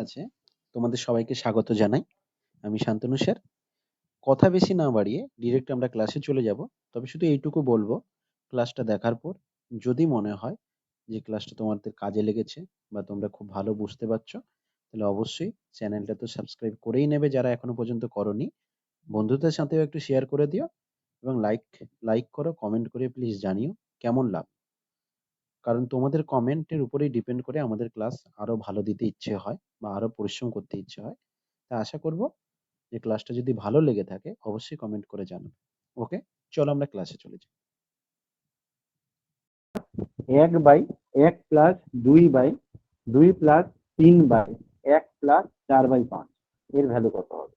আছে তোমাদের সবাইকে স্বাগত জানাই। আমি শান্তনু স্যার। কথা বেশি না বাড়িয়ে ডিরেক্ট আমরা ক্লাসে চলে যাব। তবে শুধু এইটুকু বলবো, ক্লাসটা দেখার পর যদি মনে হয় যে ক্লাসটা তোমাদের কাজে লেগেছে বা তোমরা খুব ভালো বুঝতে পারছো, তাহলে অবশ্যই চ্যানেলটা তো সাবস্ক্রাইব করেই নেবে যারা এখনো পর্যন্ত করোনি। বন্ধুদের সাথেও একটু শেয়ার করে দিও এবং লাইক করো, কমেন্ট করে প্লিজ জানিও কেমন লাগলো। কারণ তোমাদের কমেন্টের উপরেই ডিপেন্ড করে আমাদের ক্লাস আরো ভালো দিতে ইচ্ছে হয় বা আরো পরিশ্রম করতে ইচ্ছে হয়। তা আশা করব যে ক্লাসটা যদি ভালো লেগে থাকে অবশ্যই কমেন্ট করে জানাবে। ওকে, চলো আমরা ক্লাসে চলে যাই। 1/1+2/2+3/1+4/5 এর ভ্যালু কত হবে?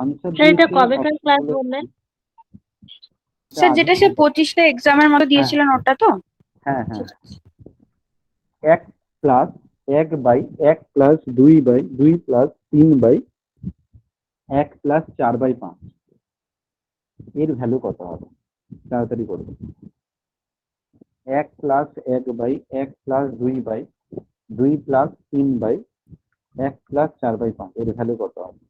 আনসার স্যার এটা দিয়েছে কবেকার ক্লাস বললেন? স্যার আগে যেটা সে 25টা এক্সামের মতো দিয়েছিলেন ওটা তো? হ্যাঁ হ্যাঁ 1+1/2+3/1+4/5 এর ভ্যালু কত হবে? তাড়াতাড়ি করবে। 1+1/1+2/2+3/1+4/5 এর ভ্যালু কত হবে?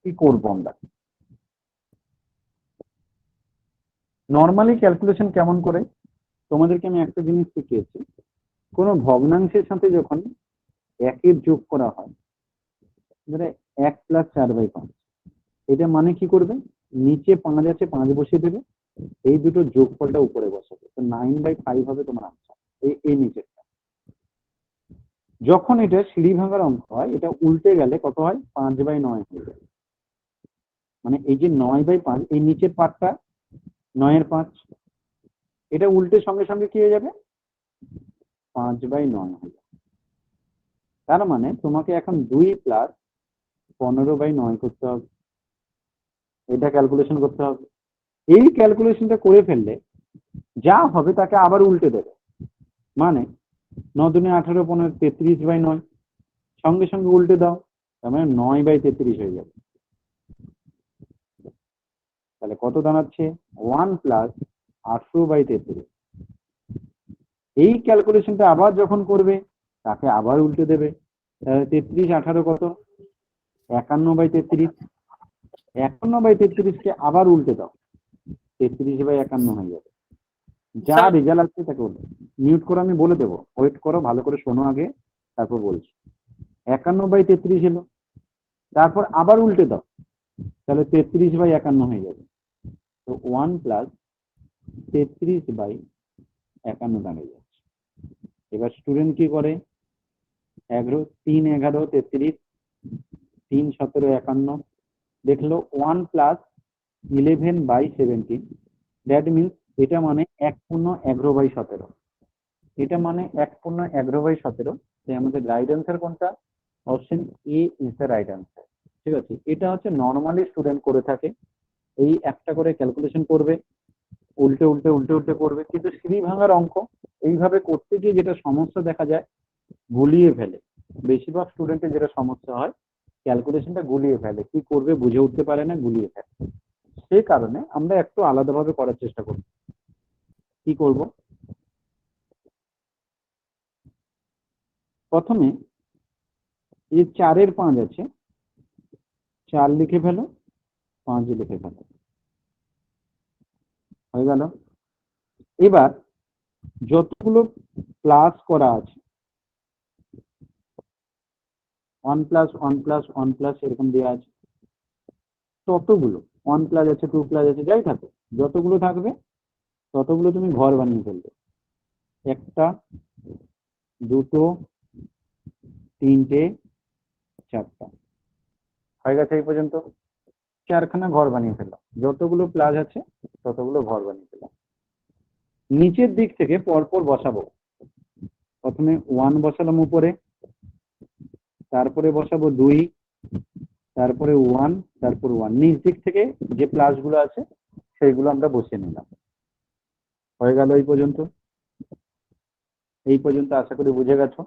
কি করবো আমরা? নর্মালি ক্যালকুলেশন কেমন করে? তোমাদেরকে আমি একটা জিনিস শিখিয়েছি, কোনো ভগ্নাংশের সাথে যখন একের যোগ করা হয়, ধরে 1+4/5, এটা মানে কি করবে? নিচে 5 আছে, 5 বসিয়ে দেবে, এই দুটো যোগফলটা উপরে বসাবে, তো 9/5 হবে তোমার আনসার। এই নিচেরটা যখন এটা সিঁড়ি ভাঙার অঙ্ক হয়, এটা উল্টে গেলে কত হয়? 5/9 হয়ে যাবে। মানে এই যে 9/5, এই নিচের পার্টটা 9/5, এটা উল্টে সঙ্গে সঙ্গে কি হয়ে যাবে? 5/9 হয়ে যাবে। তার মানে তোমাকে এখন 2+15/9 করতে হবে, এটা ক্যালকুলেশন করতে হবে। এই ক্যালকুলেশনটা করে ফেললে যা হবে তাকে আবার উল্টে দেবে, মানে 9×2=18, 15, 33/9, সঙ্গে সঙ্গে উল্টে দাও, তার মানে 9/33 হয়ে যাবে। তাহলে কত দাঁড়াচ্ছে? 1+18/33। এই ক্যালকুলেশনটা আবার যখন করবে তাকে আবার উল্টে দেবে। 33 18 কত? 51/33। 51/33 কে আবার উল্টে দাও, 33/51 হয়ে যাবে। যা রেজাল্ট আসছে তাকে উল্টে। মিউট করো, আমি বলে দেবো, ওয়েট করো, ভালো করে শোনো আগে, তারপর বলছি। 51/33 এলো, তারপর আবার উল্টে দাও, তাহলে 33/51 হয়ে যাবে। তো 1+33/51 দাঁড়িয়ে যাচ্ছে। এবার স্টুডেন্ট কি করে? 3 11 33, 3 17 51, দেখলো 1+11/17, দ্যাট মিনস এটা মানে 1/11/17। এটা মানে 1/11/17। তাই আমাদের রাইট অ্যান্সার কোনটা? Option A is the right answer. ঠিক আছে, এটা হচ্ছে নর্মালি স্টুডেন্ট করে থাকে, এই একটা করে ক্যালকুলেশন করবে, উল্টে উল্টে উল্টে উল্টে করবে। কিন্তু সিঁড়ি ভাঙার অঙ্ক এইভাবে করতে গিয়ে যেটা সমস্যা দেখা যায়, গুলিয়ে ফেলে। বেশিরভাগ স্টুডেন্টের যেটা সমস্যা হয়, ক্যালকুলেশনটা গুলিয়ে ফেলে, কি করবে বুঝে উঠতে পারে না, গুলিয়ে ফেলে। সেই কারণে আমরা একটু আলাদাভাবে করার চেষ্টা করি। কি করব? প্রথমে এই 4/5 আছে, 4 লিখে ফেলো, 5 লিখে ফেলো, হয়ে গেল। এবার যতগুলো প্লাস করা আছে, 1+1+1+ এরকম দেওয়া আছে, ততগুলো 1+ আছে, 2+ আছে, যাই থাকে, যতগুলো থাকবে ততগুলো তুমি ঘর বানিয়ে ফেলবে। 1টা 2টো 3টে 4টা, হয়ে গেছে এই পর্যন্ত। 4খানা ঘর বানিয়ে ফেললাম, যতগুলো প্লাস আছে ততগুলো ঘর বানিয়ে ফেললাম। নিচের দিক থেকে পরপর বসাবো। প্রথমে 1 বসালাম উপরে, তারপরে বসাবো 2, তারপরে 1, তারপর 1। নিচ দিক থেকে যে প্লাস গুলো আছে সেইগুলো আমরা বসিয়ে নিলাম। হয়ে গেল এই পর্যন্ত। এই পর্যন্ত আশা করি বুঝে গেছো।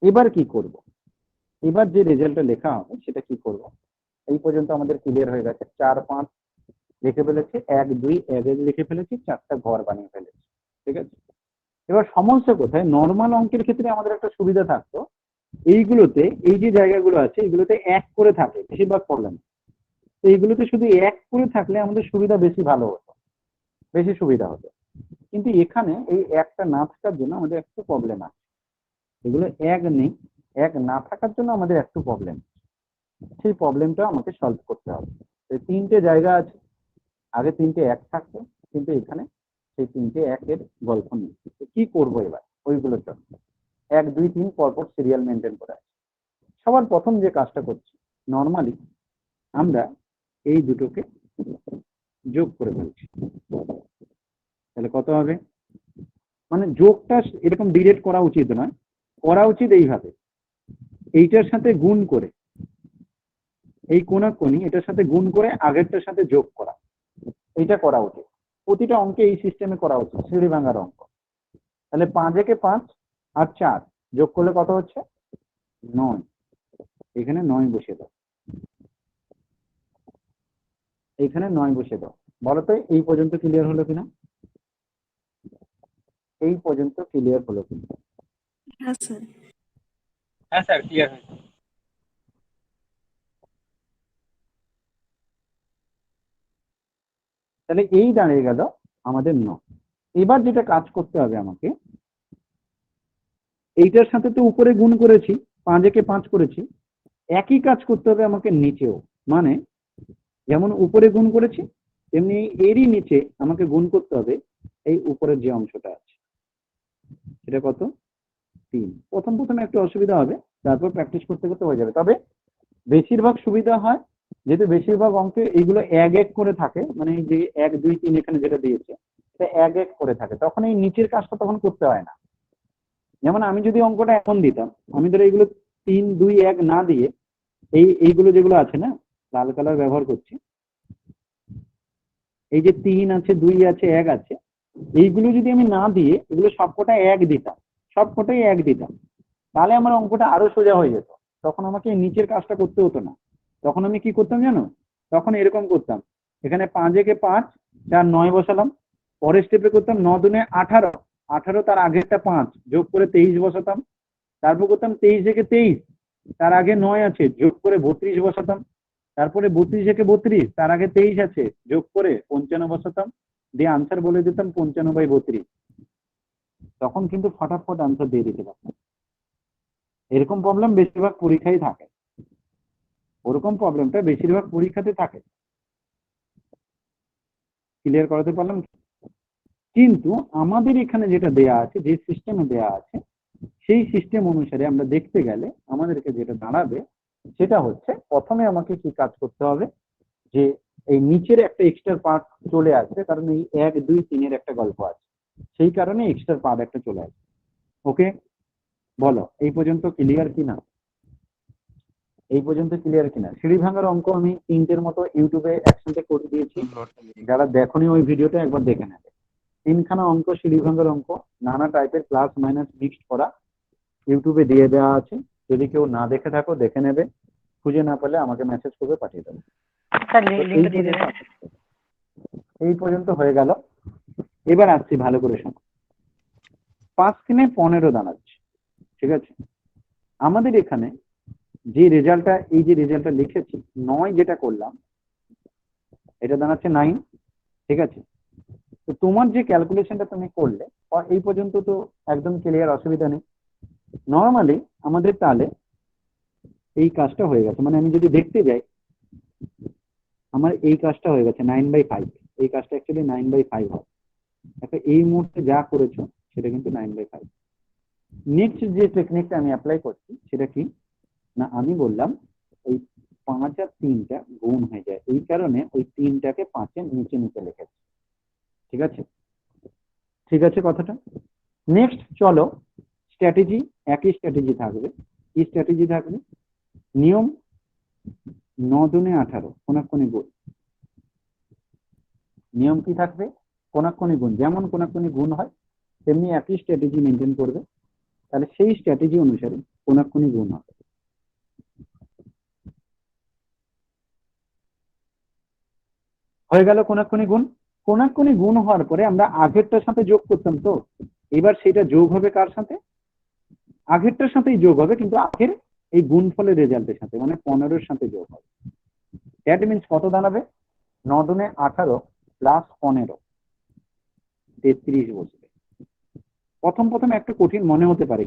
এবার কি করব? এবার যে রেজাল্টটা লেখা হবে সেটা কি করব? এই পর্যন্ত আমাদের ক্লিয়ার হয়ে গেছে। 4, 5 লিখে ফেলেছি, 1, 2, 1 লিখে ফেলেছি, 4টা ঘর বানিয়ে ফেলেছি। ঠিক আছে। এবার সমস্যা কোথায়? নর্মাল অঙ্কের ক্ষেত্রে আমাদের একটা সুবিধা থাকতো, এইগুলোতে এই যে জায়গাগুলো আছে এইগুলোতে 1 করে থাকে বেশিরভাগ প্রবলেম। তো এইগুলোতে শুধু 1 করে থাকলে আমাদের সুবিধা বেশি ভালো হতো, বেশি সুবিধা হতো। কিন্তু এখানে এই 1টা না থাকার জন্য আমাদের একটু প্রবলেম আছে। এগুলো 1 নেই, 1 না থাকার জন্য আমাদের একটু প্রবলেম। সেই প্রবলেমটা আমাকে সলভ করতে হবে। এই 3টে জায়গা আছে, আগে 3টে 1 থাকতো, কিন্তু এখানে সেই 3টে 1-এর গল্প নেই। তো কি করবো এবার ওইগুলোর জন্য? 1, 2, 3 পরপর সিরিয়াল মেনটেন করে আছে। সবার প্রথম যে কাজটা করছি, নর্মালি আমরা এই দুটোকে যোগ করে ফেলছি। তাহলে কত হবে? মানে যোগটা এরকম ডিরেক্ট করা উচিত নয়, করা উচিত এইভাবে, এইটার সাথে গুণ করে, এই কোণাকোণি এটার সাথে গুণ করে আগেরটার সাথে যোগ করা, এইটা করা উচিত। প্রতিটা অঙ্কে এই সিস্টেমে করা উচিত, সিঁড়ি ভাঙার অঙ্ক। তাহলে 5 একে 5 আর 4 যোগ করলে কত হচ্ছে? 9। এখানে 9 বসিয়ে দাও, এইখানে 9 বসিয়ে দাও। বলো তো এই পর্যন্ত ক্লিয়ার হলো কিনা? এই পর্যন্ত ক্লিয়ার হলো কিনা? হ্যাঁ স্যার। হ্যাঁ স্যার, ক্লিয়ার হয়েছে। তাহলে এই দাঁড়িয়ে গেল আমাদের 9। এবার যেটা কাজ করতে হবে আমাকে, এইটার সাথে তো উপরে গুণ করেছি, 5 একে 5 করেছি, একই কাজ করতে হবে আমাকে নিচেও। মানে যেমন উপরে গুণ করেছি তেমনি এরই নিচে আমাকে গুণ করতে হবে এই উপরের যে অংশটা আছে, সেটা কত? 3। প্রথম প্রথম একটু অসুবিধা হবে, তারপর প্র্যাকটিস করতে করতে হয়ে যাবে। তবে বেশিরভাগ সুবিধা হয়, যেহেতু বেশিরভাগ অঙ্কে এইগুলো 1 1 করে থাকে, মানে এই যে 1 2 3 এখানে যেটা দিয়েছে এটা 1 1 করে থাকে, তখন এই নিচের কাজটা তখন করতে হয় না। যেমন আমি যদি অঙ্কটা এমন দিতাম, আমি ধরো এইগুলো 3 2 1 না দিয়ে এইগুলো যেগুলো আছে না, লাল কালার ব্যবহার করছি, এই যে 3 আছে, 2 আছে, 1 আছে, এইগুলো যদি আমি না দিয়ে এগুলো সবকটা 1 দিতাম, সবকটাই 1 দিতাম, তাহলে আমার অঙ্কটা আরো সোজা হয়ে যেত। তখন আমাকে নিচের কাজটা করতে হতো না। তখন আমি কি করতাম জানো? তখন এরকম করতাম, এখানে 5 একে 5 4 9 বসালাম, পরের স্টেপে করতাম 9 দুনে 18, 18 তার আগেরটা 5 যোগ করে 23 বসাতাম, তারপর করতাম 23 একে 23 তার আগে 9 আছে যোগ করে 32 বসাতাম, তারপরে 32 একে 32 তার আগে 23 আছে যোগ করে 55 বসাতাম, দিয়ে আনসার বলে দিতাম 55/32। তখন কিন্তু ফটাফট আনসার দিয়ে দিতে পারতাম। এরকম প্রবলেম বেশিরভাগ পরীক্ষায় থাকে, ওরকম প্রবলেমটা বেশিরভাগ পরীক্ষাতে থাকে। ক্লিয়ার করাতে পারলাম? কিন্তু আমাদের এখানে যেটা দেয়া আছে, যে সিস্টেমে দেয়া আছে, সেই সিস্টেম অনুসারে আমরা দেখতে গেলে আমাদেরকে যেটা দাঁড়াবে সেটা হচ্ছে, প্রথমে আমাকে কি কাজ করতে হবে, যে এই নিচের একটা এক্সট্রা পার্ট চলে আসবে, কারণ এই 1 2 3 এর একটা গল্প আছে, সেই কারণে এক্সট্রা পার্ট একটা চলে আসবে। ওকে, বলো এই পর্যন্ত ক্লিয়ার কিনা? এই পর্যন্ত ক্লিয়ার কিনা? সিঁড়ি ভাঙার অঙ্ক আমি 3টের মতো ইউটিউবে একসাথে করে দিয়েছি, যারা দেখোনি ওই ভিডিওটা একবার দেখে নেবে। 3খানা অঙ্ক, সিঁড়ি ভাঙার অঙ্ক, নানা টাইপের প্লাস মাইনাস মিক্সড করা, ইউটিউবে দিয়ে দেওয়া আছে। যদি কেউ না দেখে থাকো দেখে নেবে, খুঁজে না পেলে আমাকে মেসেজ করবে, পাঠিয়ে দেবে। এই পর্যন্ত হয়ে গেল। এবার আসছি, ভালো করে শোনো। 5 3 15 দাঁড়াচ্ছে, ঠিক আছে? আমাদের এখানে যে রেজাল্টটা, এই যে রেজাল্টটা লিখেছি 9 যেটা করলাম, এটা দাঁড়াচ্ছে 9, ঠিক আছে? তো তোমার যে ক্যালকুলেশনটা তুমি করলে এই পর্যন্ত তো একদম ক্লিয়ার, অসুবিধা নেই। নর্মালি আমাদের তাহলে এই কাজটা হয়ে গেছে, মানে আমি যদি দেখতে যাই আমার এই কাজটা হয়ে গেছে 9/5। এই কাজটা অ্যাকচুয়ালি 9/5 হয়। একটা এই মুহূর্তে যা করেছো সেটা কিন্তু 9/5। নেক্সট যে টেকনিকটা আমি অ্যাপ্লাই করছি সেটা কি না, আমি বললাম ওই 5 আর 3টা গুণ হয়ে যায়, এই কারণে ওই 3টাকে 5-এর নিচে নিচে লিখেছি। ঠিক আছে? ঠিক আছে কথাটা? নেক্সট চলো, স্ট্র্যাটেজি, একই স্ট্র্যাটেজি থাকবে। কি স্ট্র্যাটেজি থাকবে? নিয়ম 9 দুনে 18 কোনাকুনি গুণ। নিয়ম কি থাকবে? কোনাকুনি গুণ, যেমন কোনাকুনি গুণ হয় তেমনি একই স্ট্র্যাটেজি মেনটেন করবে, তাহলে সেই স্ট্র্যাটেজি অনুসারে কোনাকুনি গুণ হবে। হয়ে গেল কোনাকুনি গুণ। কোনাকুনি গুণ হওয়ার পরে আমরা আগেরটার সাথে যোগ করতাম, তো এবার সেটা যোগ হবে কার সাথে? আগেরটার সাথেই যোগ হবে, কিন্তু আগের এই গুণফলের রেজাল্টের সাথে, মানে 15-র সাথে যোগ হবে। দ্যাট মিনস কত দাঁড়াবে? 9 দুনে 18 প্লাস 15, 33 বসবে। প্রথম একটু কঠিন মনে হতে পারে,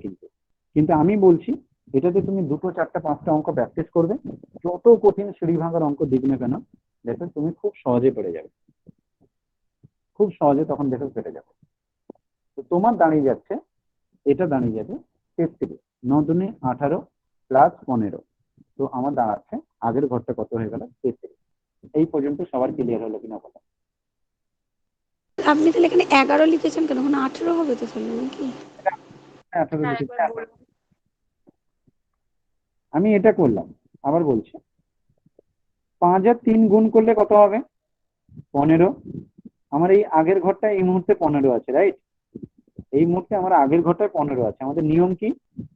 কিন্তু আমি বলছি এটাতে তুমি 2, 4, 5টা অঙ্ক প্র্যাকটিস করবে, যত কঠিন সিঁড়ি ভাঙার অঙ্ক দিক না কেন দেখো তুমি খুব সহজে পেরে যাবে, খুব সহজে তখন দেখো পেরে যাবে। তো তোমার দাঁড়িয়ে যাচ্ছে, এটা দাঁড়িয়ে যাবে 33, 9 দুনে 18 প্লাস 15। তো আমার দাঁড়াচ্ছে আগের ঘরটা কত হয়ে গেল? 33। এই পর্যন্ত সবার ক্লিয়ার হলো কিনা বলো? আপনি তাহলে এখানে 11 লিখেছেন কেন? ওখানে 18 হবে তো তাহলে নাকি? 18 লিখেছি। আমি এটা করলাম, আবার বলছি 5 আর 3 গুণ করলে কত হবে? 15। আমার এই আগের ঘরটা এই মুহূর্তে 15 আছে, রাইট? এই মুহূর্তে আমার আগের ঘরটায় 15 আছে। আমাদের নিয়ম কি?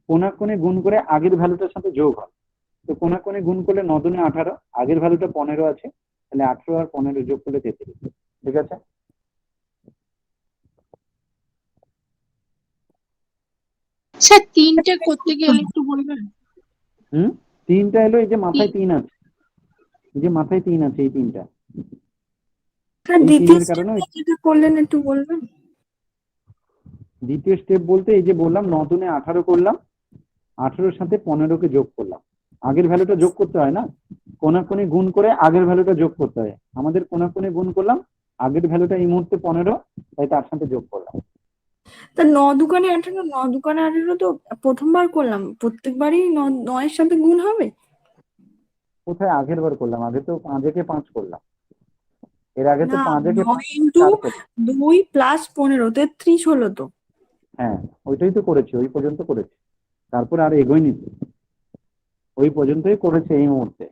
কোনাকুনি গুণ করে আগের ভ্যালুটার সাথে যোগ হয়। তো কোনাকুনি গুণ করলে 9 দুনে 18, আগের ভ্যালুটা 15 আছে, তাহলে 18 আর 15 যোগ করলে 33। ঠিক আছে? স্যার 3টে করতে গেলে একটু বলবেন? 3টা এলো, এই যে মাথায় 3 আছে, এই যে মাথায় 3 আছে, এই 3টা। স্যার এই দ্বিতীয় 3-এর কারণে স্টেপটা যেটা করলেন একটু বলবেন? দ্বিতীয় স্টেপ বলতে এই যে বললাম 9 দুনে 18 করলাম, 18-র সাথে 15কে যোগ করলাম। আগের ভ্যালুটা যোগ করতে হয় না, কোনাকুনি গুণ করে আগের ভ্যালুটা যোগ করতে হয়। আমাদের কোনাকুনি গুণ করলাম, আগের ভ্যালুটা এই মুহূর্তে 15, তাই তার সাথে যোগ করলাম। তা 9 দুগুণে 18, 9 দুগুণে 18 তো প্রথমবার করলাম, প্রত্যেকবারই 9 এর সাথে গুণ হবে? কোথায় আগের বার করলাম? আগে তো 5-একে 5 করলাম, এর আগে তো না, 5-একে 9 ইন্টু 4 করলাম। 2 প্লাস 15, 33 হলো তো। হ্যাঁ, ওইটাই তো করেছি, ওই পর্যন্ত করেছি, তারপর আর এগোয়নি তো, ওই পর্যন্তই করেছে এই মুহূর্তে।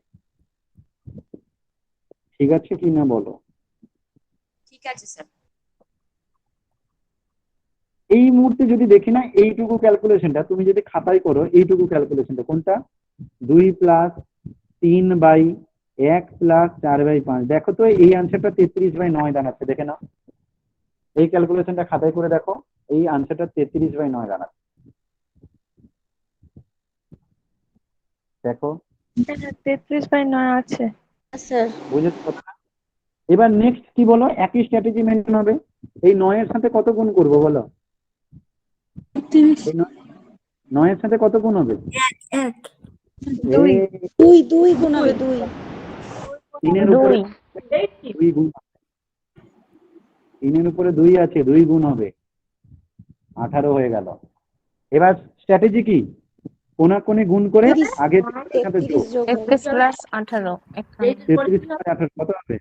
ঠিক আছে কি না বলো? ঠিক আছে স্যার। এই মুহূর্তে যদি দেখি না, এইটুকু ক্যালকুলেশনটা তুমি যদি খাতায় করো, এইটুকু ক্যালকুলেশনটা কোনটা? 2 প্লাস 3/1 প্লাস 4/5। দেখো তো এই আনসারটা 33/9 দাঁড়াচ্ছে, দেখে নাও। এই ক্যালকুলেশনটা খাতায় করে দেখো, এই আনসারটা 33/9 দাঁড়াচ্ছে, দেখো। 33/9 আছে স্যার বুঝেছো কথাটা? এবার নেক্সট কি বলো? একই স্ট্র্যাটেজি মেনটেন হবে। এই 9 এর সাথে কত গুণ করবো বলো? এই 9 এর সাথে কত গুণ হবে? 1 2 গুণ হবে 2। 3-এর উপরে 2 গুণ, 3-এর উপরে 2 আছে, 2 গুণ হবে, 18 হয়ে গেল। এবার স্ট্র্যাটেজি কি? কোনাকুনি গুণ করে আগের সাথে যোগ। 21 প্লাস 18 33 আর 18 কত হবে?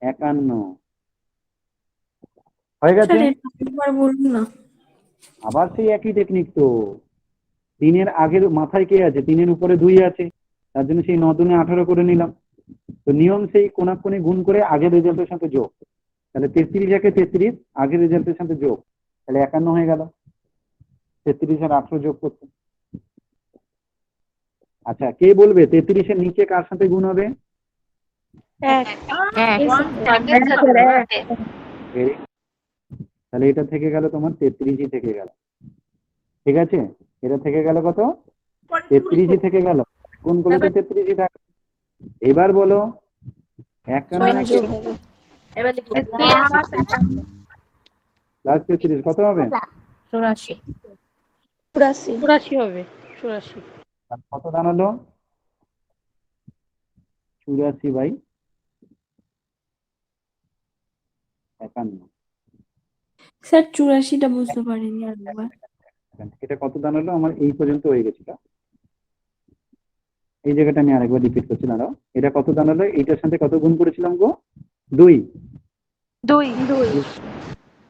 51 হয়ে গেছে। স্যার এটা একবার বলুন না। আবার সেই একই টেকনিক তো, 3-এর আগের মাথায় কে আছে? 3-এর উপরে 2 আছে, তার জন্য সেই 9 দুনে 18 করে নিলাম। তো নিয়ম সেই কোনাকুনি গুণ করে আগের রেজাল্টের সাথে যোগ, তাহলে 33-একে 33 আগের রেজাল্টের সাথে যোগ, তাহলে 51 হয়ে গেল। 33 আর 18 যোগ করতে। আচ্ছা, কে বলবে 33-এর নিচে কার সাথে গুণ হবে? তাহলে এটা থেকে গেল তোমার 33ই থেকে গেল। ঠিক আছে, এটা থেকে গেল কত? 33ই থেকে গেল, গুণ করলে তো 33ই থাকে। এবার বলো 51 প্লাস 33 কত হবে? 84 হবে। 84 আর কত দাঁড়ালো? 84/51। স্যার 84টা বুঝতে পারিনি আরেকবার। এটা কত দাঁড়ালো? আমার এই পর্যন্ত হয়ে গেছিল, এই জায়গাটা আমি আরেকবার রিপিট করছি, দাঁড়াও। এটা কত দাঁড়ালো? এইটার সাথে কত গুণ করেছিলাম গো? 2।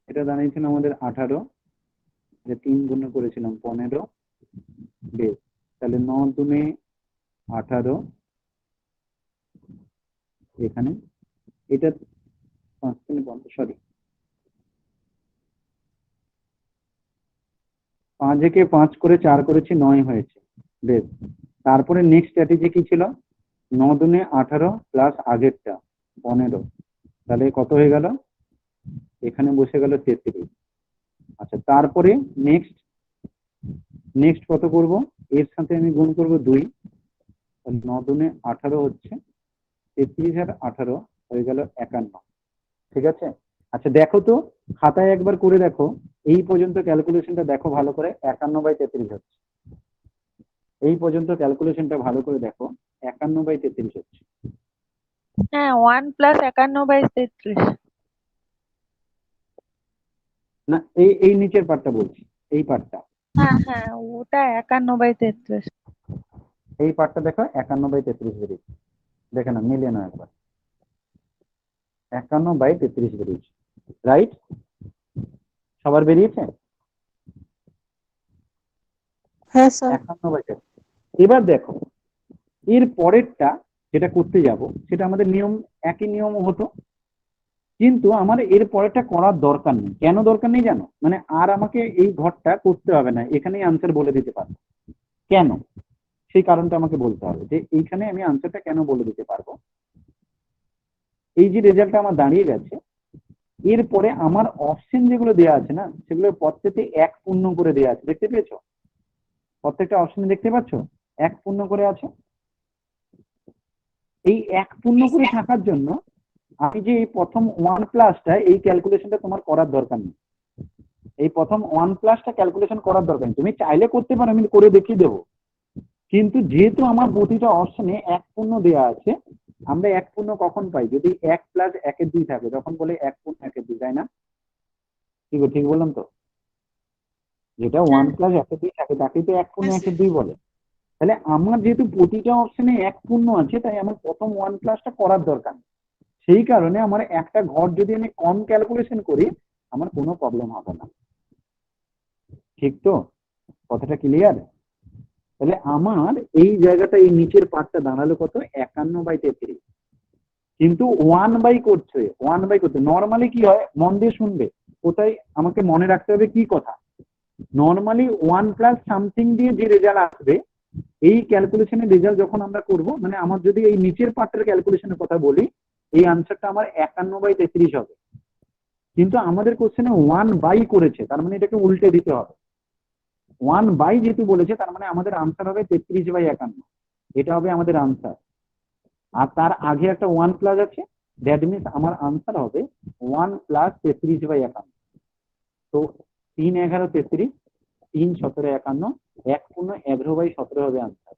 এটা দাঁড়িয়েছিল আমাদের 18, 3 গুণ করেছিলাম 15, বেশ তাহলে 9 দুনে 18, এখানে এটা 5 3 50, সরি 5 একে 5 করে 4 করেছি, 9 হয়েছে। বেশ, তারপরে নেক্সট স্ট্র্যাটেজি কি ছিল? 9 দুনে 18 প্লাস আগেরটা 15, তাহলে কত হয়ে গেল? এখানে বসে গেল 33। আচ্ছা, তারপরে নেক্সট কত করব? এর সাথে আমি গুণ করব 2, তাহলে 9 দুনে 18 হচ্ছে 33 আর 18 হয়ে গেল 51। ঠিক আছে? আচ্ছা দেখো তো, খাতায় একবার করে দেখো, এই পর্যন্ত ক্যালকুলেশনটা দেখো ভালো করে, 51/33 হচ্ছে। এই পর্যন্ত ক্যালকুলেশনটা ভালো করে দেখো, 51/33 হচ্ছে। হ্যাঁ, 1 প্লাস 51/33। না, এই নিচের পার্টটা বলছি, এই পার্টটা, হ্যাঁ হ্যাঁ, ওটা 51/33। এই পার্টটা দেখো 51/33 বেরিয়েছে। দেখে না, মিলিয়ে নাও একবার, 51/33 বেরিয়েছে, রাইট? সবার বেরিয়েছে? হ্যাঁ স্যার। 51/33। এবার দেখো, এর পরেরটা যেটা করতে যাব সেটা আমাদের নিয়ম, একই নিয়ম হতো, কিন্তু আমার এর পরেরটা করার দরকার নেই। কেন দরকার নেই জানো? মানে আর আমাকে এই ঘরটা করতে হবে না, এখানেই আনসার বলে দিতে পারবো। কেন? সেই কারণটা আমাকে বলতে হবে, যে এইখানে আমি আনসারটা কেন বলে দিতে পারবো। এই যে রেজাল্টটা আমার দাঁড়িয়ে গেছে, এরপরে আমার অপশন যেগুলো দেওয়া আছে না, সেগুলো প্রত্যেকটি 1 পূর্ণ করে দেওয়া আছে, দেখতে পেয়েছো? প্রত্যেকটা অপশনে দেখতে পাচ্ছ 1 পূর্ণ করে আছে। এই 1 পূর্ণ করে থাকার জন্য আমি যে এই প্রথম 1 প্লাসটা, এই ক্যালকুলেশনটা তোমার করার দরকার নেই। এই প্রথম 1 প্লাসটা ক্যালকুলেশন করার দরকার নেই, তুমি চাইলে করতে পারো, আমি করে দেখিয়ে দেবো। কিন্তু যেহেতু আমার প্রতিটা অপশনে 1 পূর্ণ দেওয়া আছে, আমরা 1 পূর্ণ কখন পাই? যদি 1 প্লাস 1 2 থাকে, তখন বলে 1 পূর্ণ 1 2, তাই না? ঠিক বললাম তো? যেটা 1 প্লাস 1 2 থাকে তাকেই তো 1 পূর্ণ 1 2 বলে। তাহলে আমার যেহেতু প্রতিটা অপশনে 1 পূর্ণ আছে, তাই আমার প্রথম 1 প্লাসটা করার দরকার নেই। সেই কারণে আমার একটা ঘর যদি আমি কম ক্যালকুলেশন করি, আমার কোনো প্রবলেম হবে না। ঠিক তো? কথাটা ক্লিয়ার? তাহলে আমার এই জায়গাটা, এই নিচের পার্টটা দাঁড়ালো কত? 51/33। কিন্তু 1/, করছে 1/, করতে নর্মালি কি হয়, মন দিয়ে শুনবে, কোথায় আমাকে মনে রাখতে হবে কি কথা। নর্মালি 1 প্লাস সামথিং দিয়ে যে রেজাল্ট আসবে, এই ক্যালকুলেশনের রেজাল্ট যখন আমরা করব, মানে আমার যদি এই নিচের পার্টের ক্যালকুলেশনের কথা বলি, এই আনসারটা আমার 51/33 হবে। কিন্তু আমাদের কোশ্চেনে 1/, করেছে, তার মানে এটাকে উল্টে দিতে হবে। 1/, যেহেতু বলেছে, তার মানে আমাদের আনসার হবে 33/51। এটা হবে আমাদের আনসার। আর তার আগে একটা 1 প্লাস আছে, দ্যাট মিনস আমার আনসার হবে 1 প্লাস 33/51। তো 3 11 33, 3 17 51, 1 পূর্ণ 11/17 হবে আনসার।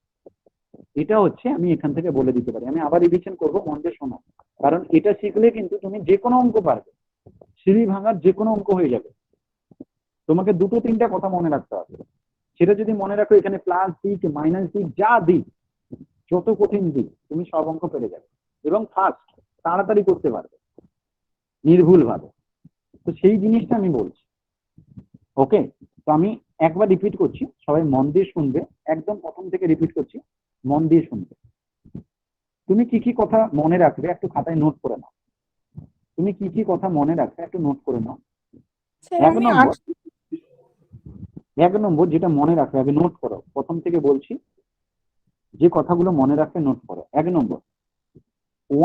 এটা হচ্ছে, আমি এখান থেকে বলে দিতে পারি। আমি আবার রিভিশন করবো, মন দিয়ে শোনো, কারণ এটা শিখলে কিন্তু তুমি যে কোনো অঙ্ক পারবে, সিঁড়ি ভাঙার যে কোনো অঙ্ক হয়ে যাবে। তোমাকে 2 3টা কথা মনে রাখতে হবে। সেটা যদি মনে রাখো, এখানে প্লাস দিক মাইনাস দিক যা দিক, যত কঠিন দিক, তুমি সব অঙ্ক পেরে যাবে এবং ফার্স্ট তাড়াতাড়ি করতে পারবে নির্ভুল ভাবে। তো সেই জিনিসটা আমি বলছি। ওকে, তো আমি একবার রিপিট করছি, সবাই মন দিয়ে শুনবে, একদম প্রথম থেকে রিপিট করছি, মন দিয়ে শুনবে। তুমি কি কি কথা মনে রাখবে একটু খাতায় নোট করে নাও। তুমি কি কি কথা মনে রাখবে একটু নোট করে নাও। স্যার এক আমি নম্বর, যেটা মনে রাখবে আগে নোট করো, প্রথম থেকে বলছি, যে কথাগুলো মনে রাখবে নোট করো। 1 নম্বর,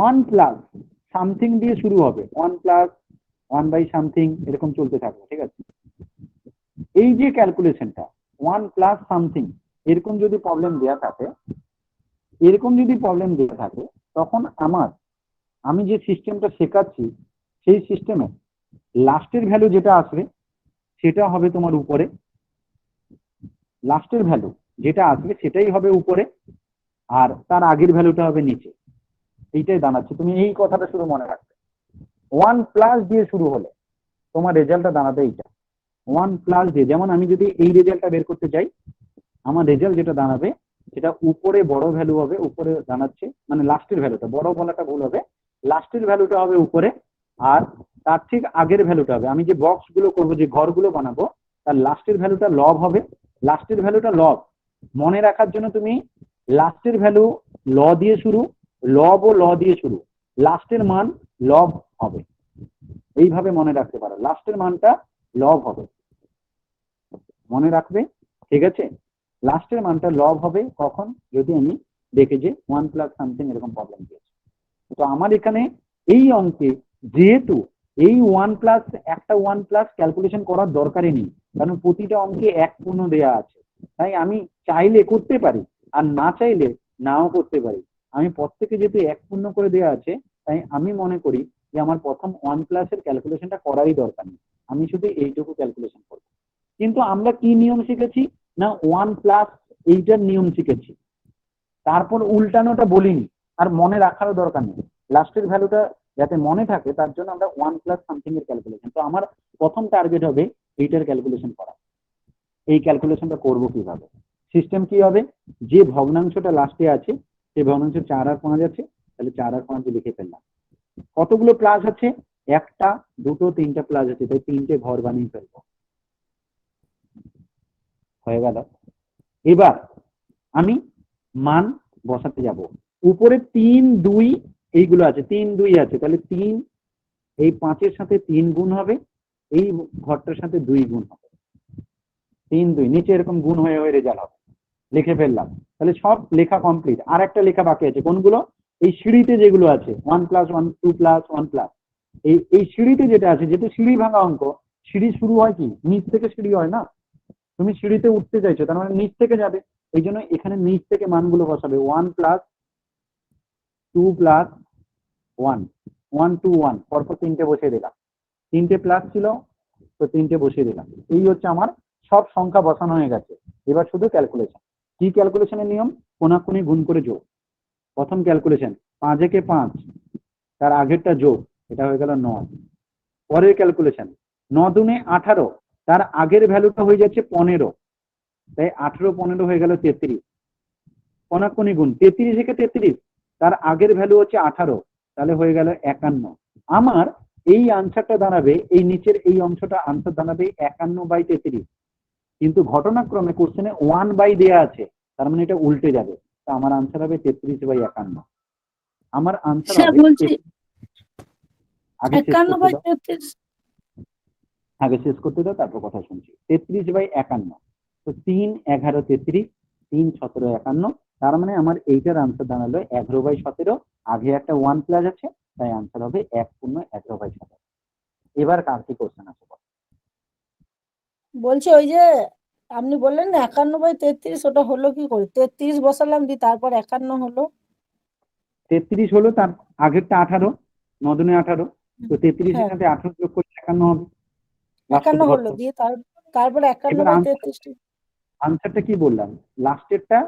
1 প্লাস সামথিং দিয়ে শুরু হবে, 1 প্লাস 1/, সামথিং, এরকম চলতে থাকবে। ঠিক আছে? এই যে ক্যালকুলেশনটা 1 প্লাস সামথিং, এরকম যদি প্রবলেম দেওয়া থাকে, তখন আমি যে সিস্টেমটা শেখাচ্ছি, সেই সিস্টেমে লাস্টের ভ্যালু যেটা আসবে সেটা হবে তোমার উপরে, লাস্টের ভ্যালু যেটা আসবে সেটাই হবে উপরে, আর তার আগের ভ্যালুটা হবে নিচে। এইটাই দাঁড়াচ্ছে। তুমি এই কথাটা শুধু মনে রাখবে, 1 প্লাস দিয়ে শুরু হলে তোমার রেজাল্টটা দাঁড়াবে এইটা, 1 প্লাস দিয়ে। যেমন আমি যদি এই রেজাল্টটা বের করতে চাই, আমার রেজাল্ট যেটা দাঁড়াবে সেটা উপরে বড় ভ্যালু হবে, উপরে দাঁড়াচ্ছে, মানে লাস্টের ভ্যালুটা, বড় বলাটা ভুল হবে, লাস্টের ভ্যালুটা হবে উপরে, আর তার ঠিক আগের ভ্যালুটা হবে, আমি যে বক্স গুলো করবো, যে ঘরগুলো বানাবো, তার লাস্টের ভ্যালুটা লব হবে, লাস্টের ভ্যালুটা লব, মনে রাখার জন্য তুমি লাস্টের ভ্যালু ল দিয়ে শুরু, লব ও ল দিয়ে শুরু, লাস্টের মান লব হবে, এইভাবে মনে রাখতে পারো, লাস্টের মানটা লব হবে, মনে রাখবে, ঠিক আছে? লাস্টের মানটা লব হবে কখন, যদি আমি দেখি যে 1 প্লাস সামথিং এরকম প্রবলেম দিয়েছে। তো আমার এখানে এই অঙ্কে যেহেতু এই 1 প্লাস একটা 1 প্লাস ক্যালকুলেশন করার দরকারই নেই, কারণ প্রতিটা অঙ্কে এক পূর্ণ দেয়া আছে, তাই আমি চাইলে করতে পারি আর না চাইলে নাও করতে পারি। আমি প্রত্যেকে যেহেতু এক পূর্ণ করে দেয়া আছে, তাই আমি মনে করি যে আমার প্রথম 1 প্লাসের ক্যালকুলেশনটা করারই দরকার নেই, আমি শুধু এইটুকু ক্যালকুলেশন করবো। কিন্তু আমরা কি নিয়ম শিখেছি না, 1 প্লাস এইটার নিয়ম শিখেছি, তারপর উল্টানোটা বলিনি, আর মনে রাখারও দরকার নেই, লাস্টের ভ্যালুটা যাতে মনে থাকে তার জন্য আমরা 1 প্লাস সামথিং এর ক্যালকুলেশন। তো আমার প্রথম টার্গেট হবে এইটার ক্যালকুলেশন করা। এই ক্যালকুলেশনটা করবো কিভাবে, সিস্টেম কি হবে, যে ভগ্নাংশটা লাস্টে আছে সেই ভগ্নাংশ 4 আর 5 আছে, তাহলে 4 আর 5 লিখে ফেললাম। কতগুলো প্লাস আছে, একটা, দুটো, তিনটা প্লাস আছে, তাই তিনটে ঘর বানিয়ে ফেলবো, হয়ে গেল। এবার আমি মান বসাতে যাব, উপরে 3 2 এইগুলো আছে, 3 2 আছে, তাহলে 3 এই 5-এর সাথে 3 গুণ হবে, এই ঘরটার সাথে 2 গুণ হবে, 3 2 নিচে এরকম গুণ হয়ে হয়ে রেজাল্ট হবে, লিখে ফেললাম। তাহলে সব লেখা কমপ্লিট, আর একটা লেখা বাকি আছে, কোনগুলো, এই সিঁড়িতে যেগুলো আছে 1 প্লাস 1 2 প্লাস 1 প্লাস, এই সিঁড়িতে যেটা আছে, যেহেতু সিঁড়ি ভাঙা অঙ্ক, সিঁড়ি শুরু হয় কি নিচ থেকে সিঁড়ি হয় না, তুমি সিঁড়িতে উঠতে চাইছো তার মানে নিচ থেকে যাবে, এই জন্য এখানে নিচ থেকে মানগুলো বসাবে, 1 প্লাস 2 প্লাস 1 1 2 1 পরপর তিনটে বসিয়ে দিলাম, তিনটে প্লাস ছিল তো তিনটে বসিয়ে দিলাম, এই হচ্ছে আমার সব সংখ্যা বসানো হয়ে গেছে। এবার শুধু ক্যালকুলেশন, কি ক্যালকুলেশনের নিয়ম, কোনাকুনি গুণ করে যোগ। প্রথম ক্যালকুলেশন 5 একে 5, তার আগেরটা যোগ, এটা হয়ে গেল 9। পরের ক্যালকুলেশন 9 দুনে 18, তার আগের ভ্যালুটা হয়ে যাচ্ছে 15, তাই 18 15 হয়ে গেল 33। কোনাকুনি গুণ 33 থেকে 33, তার আগের ভ্যালু হচ্ছে 18, তাহলে হয়ে গেল 51। আমার এই আনসারটা দাঁড়াবে, এই নিচের এই অংশটা আনসার দাঁড়াবে 51/33, কিন্তু ঘটনাক্রমে কোশ্চেনে 1 বাই দেয়া আছে, তার মানে এটা উল্টে যাবে, তো আমার আনসার হবে 33/51। আমার আনসার স্যার হবে বলছি আগে শেষ 51 করতে বাই দাও, 33। আগে শেষ করতে দাও, তারপর কথা শুনছি। 33/51, তো 3 11 33, 3 17 51, তার মানে আমার এইটার আনসার দাঁড়ালো 11/17, আগে একটা 1 প্লাস আছে, তাই আনসার হবে 1 পূর্ণ 11/17। এবার কার কি কোশ্চেন আছে বলো? বলছি ওই যে আপনি বললেন না 51 বাই 33, ওটা হলো কি করে? 33 বসালাম, দি তারপর 51 হলো। 33 হলো, তার আগেরটা 18, 9 দুনে 18, তো 33 এর হ্যাঁ, সাথে 18 যোগ করলে 51 হবে, লাস্টের 51 হলো, ঘরটা। দিয়ে তারপরে 51 এবার বাই 33। আনসারটা কি বললাম, লাস্টেরটা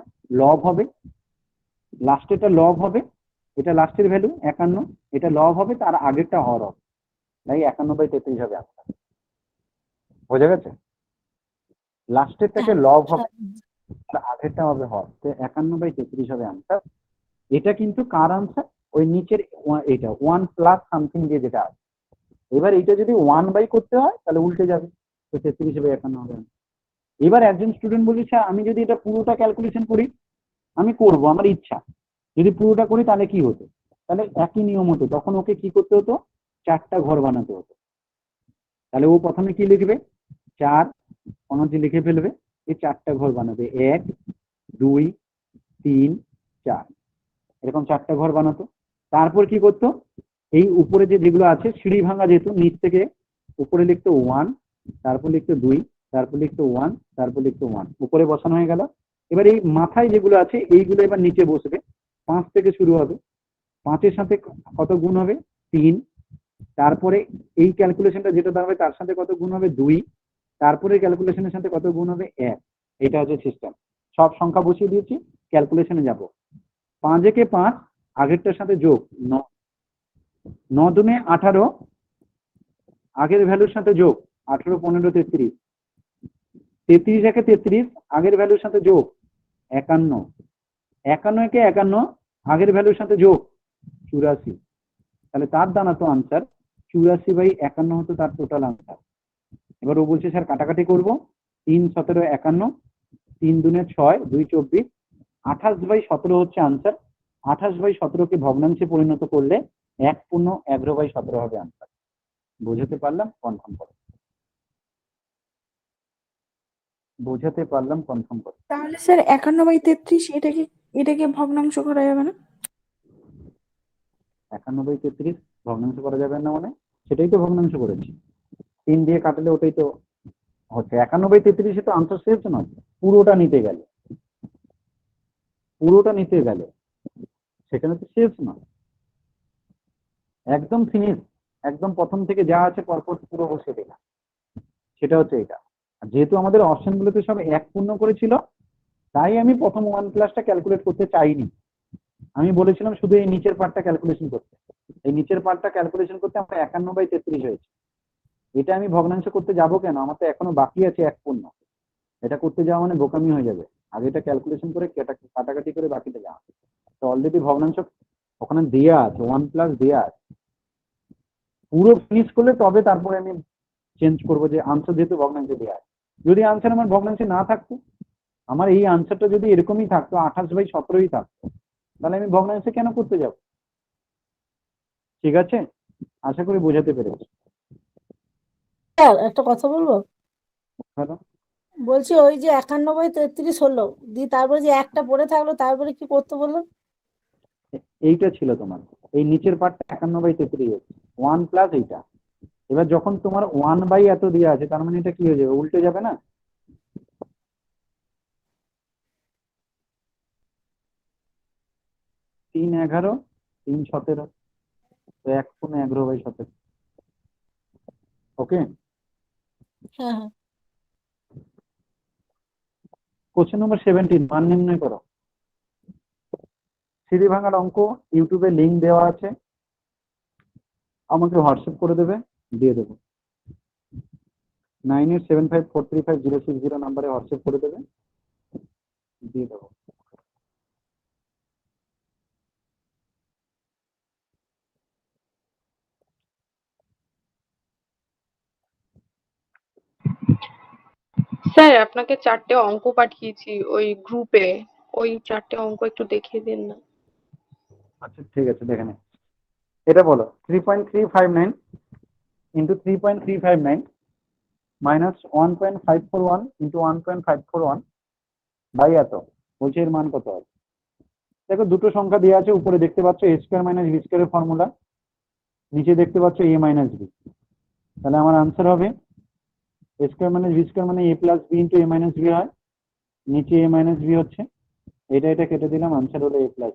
লব হবে, লাস্টেরটা লব হবে, এটা লাস্টের ভ্যালু 51, এটা লব হবে, তার আগেরটা হর হবে, তাই 51/33 হবে আনসার, বোঝা গেছে? লাস্টেরটাকে লব হবে, আর আগেরটা হবে হর, তো 51/33 হবে আনসার। এটা কিন্তু কার আনসার, ওই নিচের এটা 1 প্লাস সামথিং দিয়ে যেটা আছে। এবার এটা যদি 1 বাই করতে হয় তাহলে উল্টে যাবে, তো 33/51 হবে answer। এবার একজন স্টুডেন্ট বলছে স্যার আমি যদি এটা পুরোটা ক্যালকুলেশন করি, আমি করব, আমার ইচ্ছা, যদি পুরোটা করি তাহলে কি হতো, তাহলে একই নিয়ম হতো, তখন ওকে কি করতে হতো, 4টা ঘর বানাতে হতো। তাহলে ও প্রথমে কি লিখবে, 4 5 লিখে ফেলবে, এই 4টা ঘর বানাবে, 1 2 3 4, এরকম 4টা ঘর বানাতো। তারপর কি করতো, এই উপরে যেগুলো আছে সিঁড়ি ভাঙা, যেহেতু নিচ থেকে উপরে লিখতো 1, তারপর লিখতো 2, তারপর লিখতো 1, তারপর লিখতো 1, উপরে বসানো হয়ে গেল। এবার এই মাথায় যেগুলো আছে এইগুলো এবার নিচে বসবে, 5 থেকে শুরু হবে, 5-এর সাথে কত গুণ হবে, 3, তারপরে এই ক্যালকুলেশনটা যেটা দাঁড়াবে তার সাথে কত গুণ হবে, 2, তারপরে ক্যালকুলেশনের সাথে কত গুণ হবে, 1। এটা হচ্ছে সিস্টেম, সব সংখ্যা বসিয়ে দিয়েছি, ক্যালকুলেশনে যাব। 5 একে 5, আগেরটার সাথে যোগ 9, 9 দুনে 18, আগের ভ্যালুর সাথে যোগ 18 15 33, 33 একে 33, আগের ভ্যালুর সাথে যোগ 51, 51 একে 51, আগের ভ্যালুর সাথে যোগ 84, তাহলে তার দাঁড়াতো আনসার 84/51 হতো তার টোটাল আনসার। এবার ও বলছে স্যার কাটাকাটি করব, 3 17 51, 3 দুনে 6, 2 24, 28/17 হচ্ছে আনসার। 28/17কে ভগ্নাংশে পরিণত করলে 1/11/17 হবে আনসার। বোঝাতে পারলাম? কনফার্ম করো। বোঝাতে পারলাম? কনফার্ম করো। তাহলে স্যার 51/33 এটাকে ভগ্নাংশ করা যাবে না? 51/33 ভগ্নাংশ করা যাবে না মানে? সেটাই তো ভগ্নাংশ করেছি। 3 দিয়ে কাটলে ওটাই তো হচ্ছে। 51/33 তো আনসার শেষ নয়, পুরোটা নিতে গেলে সেখানে তো শেষ নয়, একদম ফিনিশ, একদম প্রথম থেকে যা আছে পরপর পুরো বসে দিলাম। সেটা হচ্ছে এটা। আর যেহেতু আমাদের অপশনগুলোতে সব 1 পূর্ণ করেছিল, তাই আমি প্রথম 1 প্লাসটা ক্যালকুলেট করতে চাইনি। আমি বলেছিলাম শুধু এই নিচের পার্টটা ক্যালকুলেশন করতে। এই নিচের পার্টটা ক্যালকুলেশন করতে আমার 51/33 হয়েছে। এটা আমি ভগ্নাংশ করতে যাব কেন? আমার তো এখনো বাকি আছে 1 পূর্ণ। এটা করতে যাওয়া মানে বোকামি হয়ে যাবে। আগে এটা ক্যালকুলেশন করে কাটাকাটি করে বাকিটা যাওয়া। তো অলরেডি ভগ্নাংশ ওখানে দেয়া আছে, 1 প্লাস দেয়া আছে। পুরো ফিনিশ করলে তবে তারপরে আমি চেঞ্জ করবো যে আনসার যেহেতু ভগ্নাংশে দেয়া আছে। যদি আনসার আমার ভগ্নাংশে না থাকতো, আমার এই আনসারটা যদি এরকমই থাকতো 28/17ই থাকতো, তাহলে আমি ভগ্নাংশে কেন করতে যাব? ঠিক আছে, আশা করি বোঝাতে পেরেছি। স্যার একটা কথা বলবো? হ্যালো, বলছি ওই যে 51/33 হলো, দিয়ে তারপরে যে একটা পড়ে থাকলো, তারপরে কি করতে বললো? এইটা ছিল তোমার, এই নিচের পার্টটা 51/33 হচ্ছে 1 প্লাস এইটা। এবার যখন তোমার 1 বাই এত দেওয়া আছে, তার মানে এটা কি হয়ে যাবে? উল্টে যাবে না? 3 11, 3 17, তো 1/11/17। ওকে, হ্যাঁ হ্যাঁ। কোশ্চেন নম্বর 17, মান নির্ণয় করো। সিঁড়ি ভাঙার অঙ্ক ইউটিউবে লিংক দেওয়া আছে, আমাকে হোয়াটসঅ্যাপ করে দেবে, দিয়ে দেবো। 9875435060 নাম্বারে হোয়াটসঅ্যাপ করে দেবে, দিয়ে দেবো। স্যার আপনাকে 4টে অঙ্ক পাঠিয়েছি ওই গ্রুপে, ওই 4টে অঙ্ক একটু দেখিয়ে দিন না। আচ্ছা ঠিক আছে, দেখে নে। এটা বলো 3.359 ইন্টু 3.359 মাইনাস 1.541 ইন্টু 1.541 বাই এত, বলছে এর মান কত হবে? দেখো দুটো সংখ্যা দেওয়া আছে, উপরে দেখতে পাচ্ছ a স্কোয়ার মাইনাস বি স্কোয়ারের ফর্মুলা, নিচে দেখতে পাচ্ছ a মাইনাস বি। তাহলে আমার আনসার হবে a square minus b square মানে a plus b into a minus b হয়, নিচে a মাইনাস বি হচ্ছে, এটা কেটে দিলাম, আনসার হলো a প্লাস।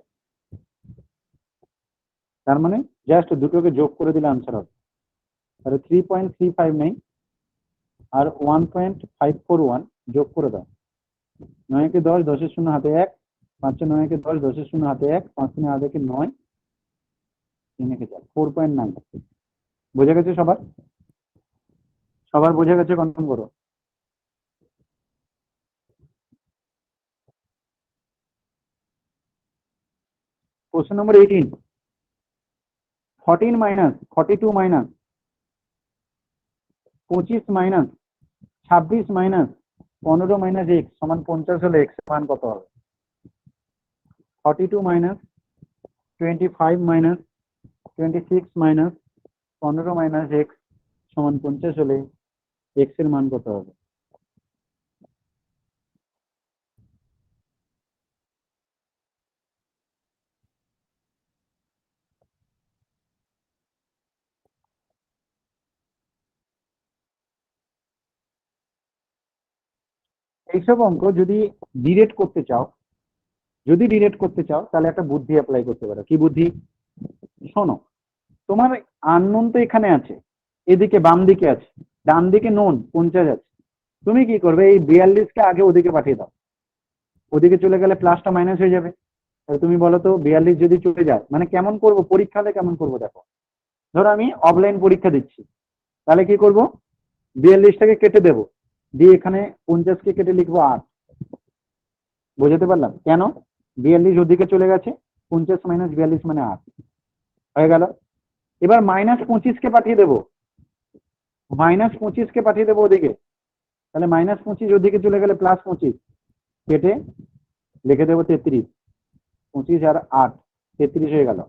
তার মানে জাস্ট দুটোকে যোগ করে দিলে আনসার হবে। তাহলে 3.359 আর 1.541 যোগ করে দাও। 9 কে 10, 10 এর শূন্য হাতে 1, 5 9 কে 10, 10 এর শূন্য হাতে 1, 5 হাতে 9, 3 কে 4, 4.9। বোঝা গেছে সবার? সবার বোঝা গেছে? কনফার্ম করো। Question number 18, 14 minus 42 minus 25 minus 26 minus 15 minus x সমান 50 হলে x এর মান কত হবে? 42 minus 25 minus 26 minus 15 minus x সমান 50 হলে x এর মান কত হবে? এইসব অঙ্ক যদি ডিরেক্ট করতে চাও, তাহলে একটা বুদ্ধি অ্যাপ্লাই করতে পারো। কি বুদ্ধি? শোনো, তোমার আননোন তো এখানে আছে, এদিকে বাম দিকে আছে, ডান দিকে নোন 50 আছে। তুমি কি করবে? এই 42কে আগে ওদিকে পাঠিয়ে দাও, ওদিকে চলে গেলে প্লাসটা মাইনাস হয়ে যাবে। তাহলে তুমি বলো তো 42 যদি চলে যায় মানে কেমন করব? পরীক্ষাতে কেমন করব দেখো। ধরো আমি অফলাইন পরীক্ষা দিচ্ছি, তাহলে কি করব? 42টাকে কেটে দেব, দিয়ে এখানে 50কে কেটে লিখবো 8। বোঝাতে পারলাম? কেন? 42 ওদিকে চলে গেছে, 50 মাইনাস 42 মানে 8 হয়ে গেল। এবার -25কে পাঠিয়ে দেবো, -25কে পাঠিয়ে দেবো ওদিকে, তাহলে -25 ওদিকে চলে গেলে +25, কেটে লিখে দেবো 33, 25 আর 8, 33 হয়ে গেল।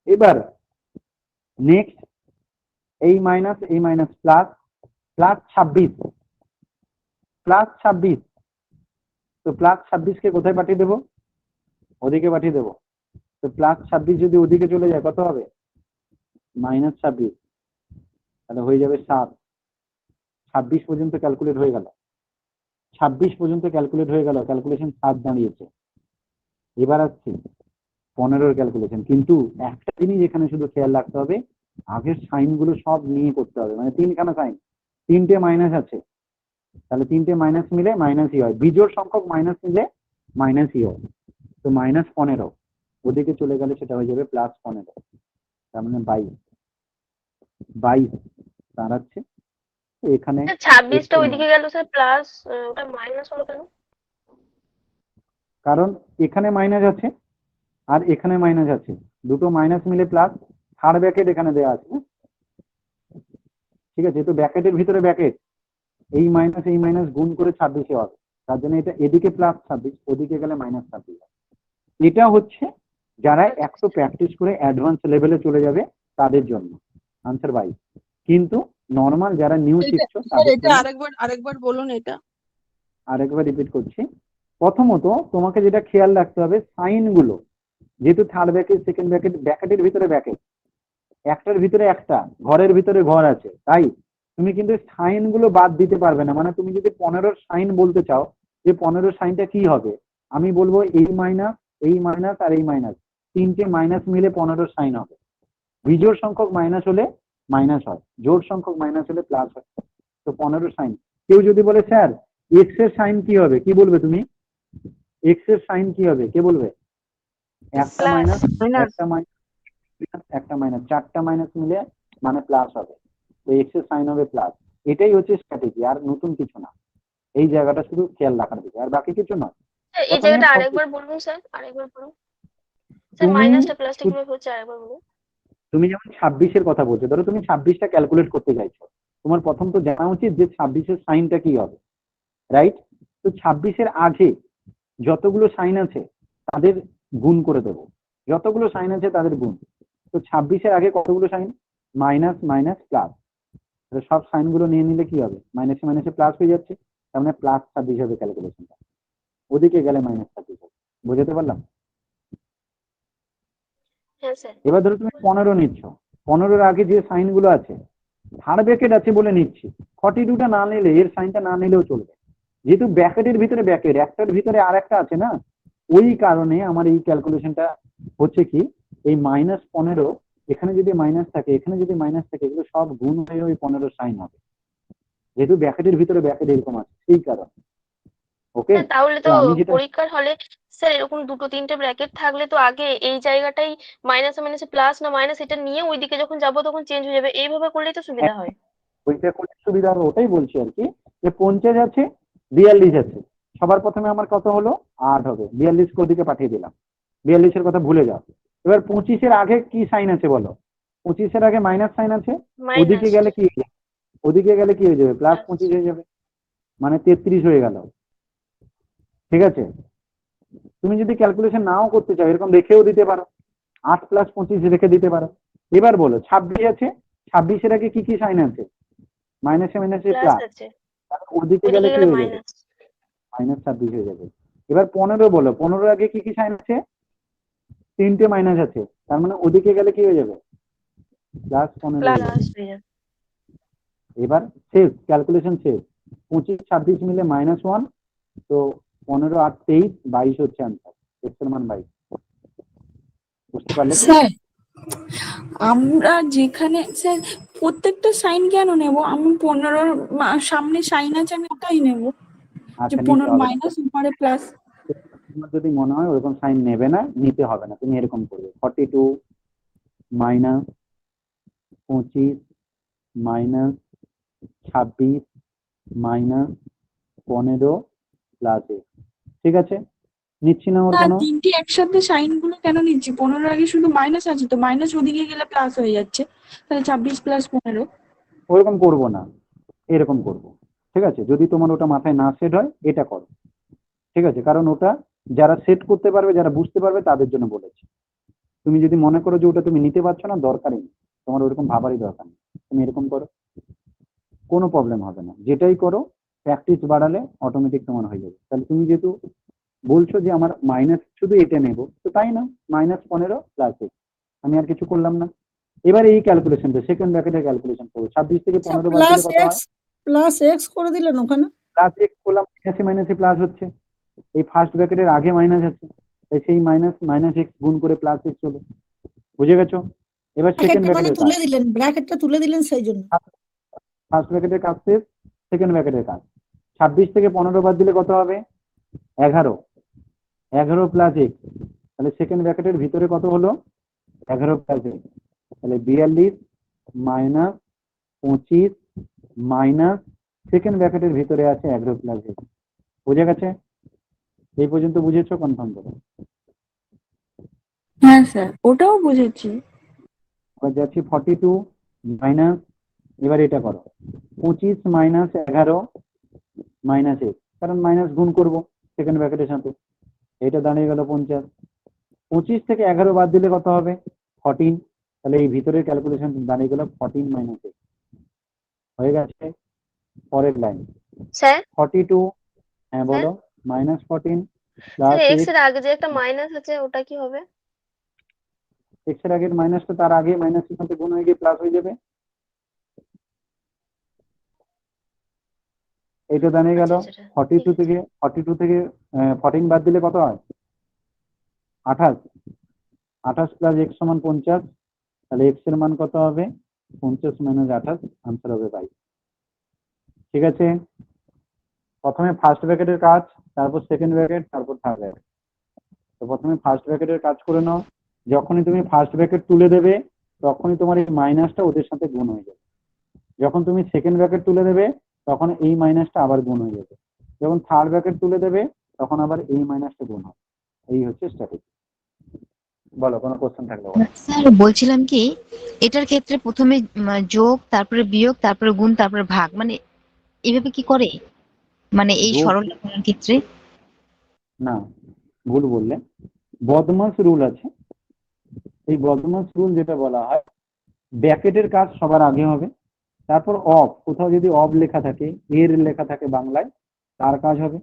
এবার নেক্সট এই মাইনাস প্লাস 26, তো +26 কে কোথায় পাঠিয়ে দেবো? ওদিকে পাঠিয়ে দেবো। তো +26 যদি ওদিকে চলে যায় কত হবে? -26, তাহলে হয়ে যাবে 7। 26 পর্যন্ত ক্যালকুলেট হয়ে গেল, 26 পর্যন্ত ক্যালকুলেট হয়ে গেল, ক্যালকুলেশন 7 দাঁড়িয়েছে। এবার আসছি 15-র ক্যালকুলেশন। কিন্তু একটা জিনিস এখানে শুধু খেয়াল রাখতে হবে, আগের সাইন গুলো সব নিয়ে করতে হবে। মানে 3খানা সাইন, 3টে মাইনাস আছে, তাহলে 3টে মাইনাস মিলে মাইনাসই হয়, বিজোড় সংখ্যক মাইনাস মিলে মাইনাসই হয়। তো -15 ওদিকে চলে গেলে সেটা হয়ে যাবে +15, তার মানে 22 দাঁড়াচ্ছে। তো এখানে 26টা ওইদিকে গেল স্যার, প্লাস ওটা মাইনাস হলো কেন? কারণ এখানে মাইনাস আছে আর এখানে মাইনাস আছে, দুটো মাইনাস মিলে প্লাস, থার্ড ব্র্যাকেট এখানে দেওয়া আছে, ঠিক আছে? তো ব্র্যাকেটের ভিতরে ব্র্যাকেট, এই মাইনাস গুণ করে 26 হবে, তার জন্য এটা এদিকে +26, ওদিকে গেলে -26। এটা হচ্ছে যারা একটু প্র্যাকটিস করে অ্যাডভান্স লেভেলে চলে যাবে তাদের জন্য আনসার 22। কিন্তু নর্মাল যারা নিউ শিখছো তাদের এটা জন্য আরেকবার বলুন এটা। আরেকবার রিপিট করছি। প্রথমত তোমাকে যেটা খেয়াল রাখতে হবে, সাইন গুলো যেহেতু থার্ড ব্র্যাকেট, সেকেন্ড ব্র্যাকেট, ব্র্যাকেটের ভিতরে ব্র্যাকেট, একটার ভিতরে একটা, ঘরের ভিতরে ঘর আছে, তাই তুমি কিন্তু সাইন গুলো বাদ দিতে পারবে না। মানে তুমি যদি 15-র সাইন বলতে চাও যে 15-র সাইনটা কি হবে, আমি বলবো এই মাইনাস আর এই মাইনাস, 3টে মাইনাস মিলে 15-র সাইন হবে। বিজোড় সংখ্যক মাইনাস হলে মাইনাস হয়, জোড় সংখ্যক মাইনাস হলে প্লাস হয়। তো 15-র সাইন। কেউ যদি বলে স্যার এক্স এর সাইন কি হবে, কি বলবে তুমি? এক্স এর সাইন কি হবে, কে বলবে? একটা মাইনাস, একটা মাইনাস, 4টা মাইনাস মিলে মানে প্লাস হবে, তো এক্স এর সাইন হবে প্লাস। এটাই হচ্ছে স্ট্র্যাটেজি, আর নতুন কিছু না। এই জায়গাটা শুধু খেয়াল রাখার দিকে, আর বাকি কিছু নয়। এই জায়গাটা আরেকবার বলুন স্যার, আরেকবার বলুন স্যার, তুমি মাইনাসটা প্লাসটা কিভাবে হচ্ছে আরেকবার বলুন। তুমি যেমন 26-এর কথা বলছো, ধরো তুমি 26টা ক্যালকুলেট করতে চাইছো, তোমার প্রথম তো জানা উচিত যে 26-এর সাইনটা কি হবে, রাইট? তো 26-এর আগে যতগুলো সাইন আছে তাদের গুণ করে দেবো, যতগুলো সাইন আছে তাদের গুণ। তো 26-এর আগে কতগুলো সাইন? মাইনাস মাইনাস প্লাস, সব সাইন গুলো নিয়ে নিলে কি হবে? মাইনাসে মাইনাসে প্লাস হয়ে যাচ্ছে, তার মানে +26 হবে ক্যালকুলেশনটা, ওদিকে গেলে -26 হবে। বুঝতে পারলাম? হ্যাঁ স্যার। এবার ধরো তুমি 15 নিচ্ছ, 15-এর আগে যে সাইন গুলো আছে, থার্ড ব্র্যাকেট আছে বলে নিচ্ছি, 42টা না নিলে, এর সাইনটা না নিলেও চলবে, যেহেতু ব্র্যাকেটের ভিতরে ব্র্যাকেট, একটার ভিতরে আর একটা আছে না, ওই কারণে আমার এই ক্যালকুলেশনটা হচ্ছে কি, এই -15 এখানে যদি মাইনাস থাকে, এখানে যদি মাইনাস থাকে, এগুলো সব গুণ হয়ে ওই 15 সাইন হবে, যেহেতু ব্র্যাকেটের ভিতরে ব্র্যাকেট এরকম আছে, সেই কারণ। ওকে, স্যার তাহলে তো তো আমি যেটা পরীক্ষার হলে স্যার এরকম দুটো তিনটে ব্র্যাকেট থাকলে তো আগে এই জায়গাটাই মাইনাসে মাইনাসে প্লাস না মাইনাস, এটা নিয়ে ওইদিকে যখন যাবো তখন চেঞ্জ হয়ে যাবে, এইভাবে করলেই তো সুবিধা হয়। ওইটা করলে সুবিধা হবে, ওটাই বলছি আর কি, যে 50 আছে, 42 আছে, সবার প্রথমে আমার কত হলো? 8 হবে, 42 কে ওদিকে পাঠিয়ে দিলাম, 42-এর কথা ভুলে যাও। এবার 25-এর আগে কি সাইন আছে বলো? 25-এর আগে মাইনাস সাইন আছে, ওদিকে মাইনাস গেলে কি হয়ে যাবে? ওদিকে গেলে কি হয়ে যাবে? +25 হয়ে যাবে, মানে 33 হয়ে গেল। ঠিক আছে? তুমি যদি ক্যালকুলেশন নাও করতে চাও, এরকম রেখেও দিতে পারো, 8 + 25 রেখে দিতে পারো। এবার বলো 26 আছে, 26-এর আগে কি কি সাইন আছে? মাইনাসে মাইনাসে প্লাস প্লাস, আছে, ওদিকে ওইদিকে গেলে কি গেলে হয়ে যাবে? মাইনাস। -26 হয়ে যাবে। এবার 15 বলো, 15-এর আগে কি কি সাইন আছে? 3টে মাইনাস আছে, তার মানে ওদিকে গেলে কি হয়ে যাবে? +15 হয়ে যাবে। প্লাস হয়ে যাবে। এবার শেষ, ক্যালকুলেশন শেষ, 25 26 মিলে -1, তো 15 8 23, 22 হচ্ছে আনসার, এক্স এর মান 22। বুঝতে পারলে কি? স্যার আমরা যেখানে স্যার প্রত্যেকটা সাইন কেন নেব? আমি 15-র সামনে সাইন আছে, আমি ওটাই নেব, যে আচ্ছা, নিতে 15 হবে না। মাইনাস উপরে প্লাস। তোমার যদি মনে হয় ওরকম সাইন নেবে না, নিতে হবে না, তুমি এরকম করবে 42 -25 -26 -15 প্লাস এ। ঠিক আছে, নিচ্ছি না ওর না, কোনো। তিনটি একসাথে সাইন গুলো কেন নিচ্ছি? 15-র আগে শুধু মাইনাস আছে, তো মাইনাস ওদিকে গেলে প্লাস হয়ে যাচ্ছে, তাহলে 26 + 15। ওরকম করবো না, এরকম করবো। ঠিক আছে, যদি তোমার ওটা মাথায় না সেট হয় এটা করো, ঠিক আছে, কারণ ওটা যারা সেট করতে পারবে, যারা বুঝতে পারবে তাদের জন্য বলেছি। তুমি যদি মনে করো যে ওটা তুমি নিতে পারছো না, দরকারই নেই, তোমার ওরকম ভাবারই দরকার নেই, তুমি এরকম করো, কোনো প্রবলেম হবে না। যেটাই করো প্র্যাকটিস বাড়ালে অটোমেটিক তোমার হয়ে যাবে। তাহলে তুমি যেহেতু বলছো যে আমার মাইনাস শুধু এটা নেব, তো তাই না, -15 + 1, আমি আর কিছু করলাম না। এবার এই ক্যালকুলেশনটা সেকেন্ড ব্র্যাকেটের ক্যালকুলেশন করবো, 26 থেকে আচ্ছা 15 বাদ দিলে কত হয়? প্লাস এক্স করে দিলেন ওখানে। +x করলাম, মাইনাসে মাইনাসে প্লাস হচ্ছে, এই ফার্স্ট ব্র্যাকেটের আগে মাইনাস আছে, তাই সেই মাইনাস এক্স গুণ করে +x হলো, বুঝে গেছো? এবার সেকেন্ড ব্র্যাকেটটা মানে ব্র্যাকেটের কাজ, তুলে দিলেন, ব্র্যাকেটটা তুলে দিলেন সেই জন্য। ফার্স্ট ব্র্যাকেটের কাজ শেষ, সেকেন্ড ব্র্যাকেটের কাজ। 26 থেকে 15 বাদ দিলে কত হবে? 11, 11 + x, তাহলে সেকেন্ড ব্র্যাকেটের ভিতরে কত হলো? 11 + x, তাহলে 42 - 25 মাইনাস সেকেন্ড ব্র্যাকেটের ভিতরে আছে 11 + x। বুঝে গেছে? এই পর্যন্ত বুঝেছো? কনফার্ম করো। হ্যাঁ স্যার, ওটাও বুঝেছি। এবার যাচ্ছি 42 মাইনাস, এবার এটা করো 25 - 11 - x, কারণ মাইনাস গুণ করব সেকেন্ড ব্র্যাকেটের সাথে, এটা দাঁড়িয়ে গেল 50। 25 থেকে 11 বাদ দিলে কত হবে? 14, তাহলে এই ভিতরের ক্যালকুলেশন দাঁড়িয়ে গেল 14 - x, হয়ে গেছে। পরের লাইন স্যার 42, হ্যাঁ স্যার বলো, -14 স্যার + এক্স x, এর আগে যে একটা মাইনাস আছে ওটা কি হবে? x এর আগের মাইনাসটা তার আগে মাইনাসের সাথে গুণ হয়ে গিয়ে প্লাস হয়ে যাবে, এটা দাঁড়িয়ে গেল। আচ্ছা আচ্ছা ঠিক 42 আছে। থেকে 14 বাদ দিলে কত হয়? 28, 28 + x = 50, তাহলে x এর মান কত হবে? 50 - 28, আনসার হবে 22। ঠিক আছে, প্রথমে ফার্স্ট ব্র্যাকেটের কাজ, তারপর সেকেন্ড ব্র্যাকেট, তারপর থার্ড ব্র্যাকেট। তো প্রথমে ফার্স্ট ব্র্যাকেটের কাজ করে নাও। যখনই তুমি ফার্স্ট ব্র্যাকেট তুলে দেবে তখনই তোমার এই মাইনাসটা ওদের সাথে গুণ হয়ে যাবে। যখন তুমি সেকেন্ড ব্র্যাকেট তুলে দেবে তখন এই মাইনাসটা আবার গুণ হয়ে যাবে। যখন থার্ড ব্র্যাকেট তুলে দেবে তখন আবার এই মাইনাসটা গুণ হবে। এই হচ্ছে স্ট্র্যাটেজি। বলো, কোনো কোশ্চেন থাকলে বলো। স্যার বলছিলাম কি, এটার ক্ষেত্রে প্রথমে যোগ, তারপরে বিয়োগ, তারপরে গুণ, তারপরে ভাগ, মানে এভাবে কি করে, মানে এই যোগ সরল লেখার ক্ষেত্রে? না, ভুল বললে। বদমাস রুল আছে, এই বদমাস রুল যেটা বলা হয়, ব্র্যাকেটের কাজ সবার আগে হবে, তারপর অফ, কোথাও যদি অফ লেখা থাকে, এর লেখা থাকে বাংলায়, তার কাজ হবে,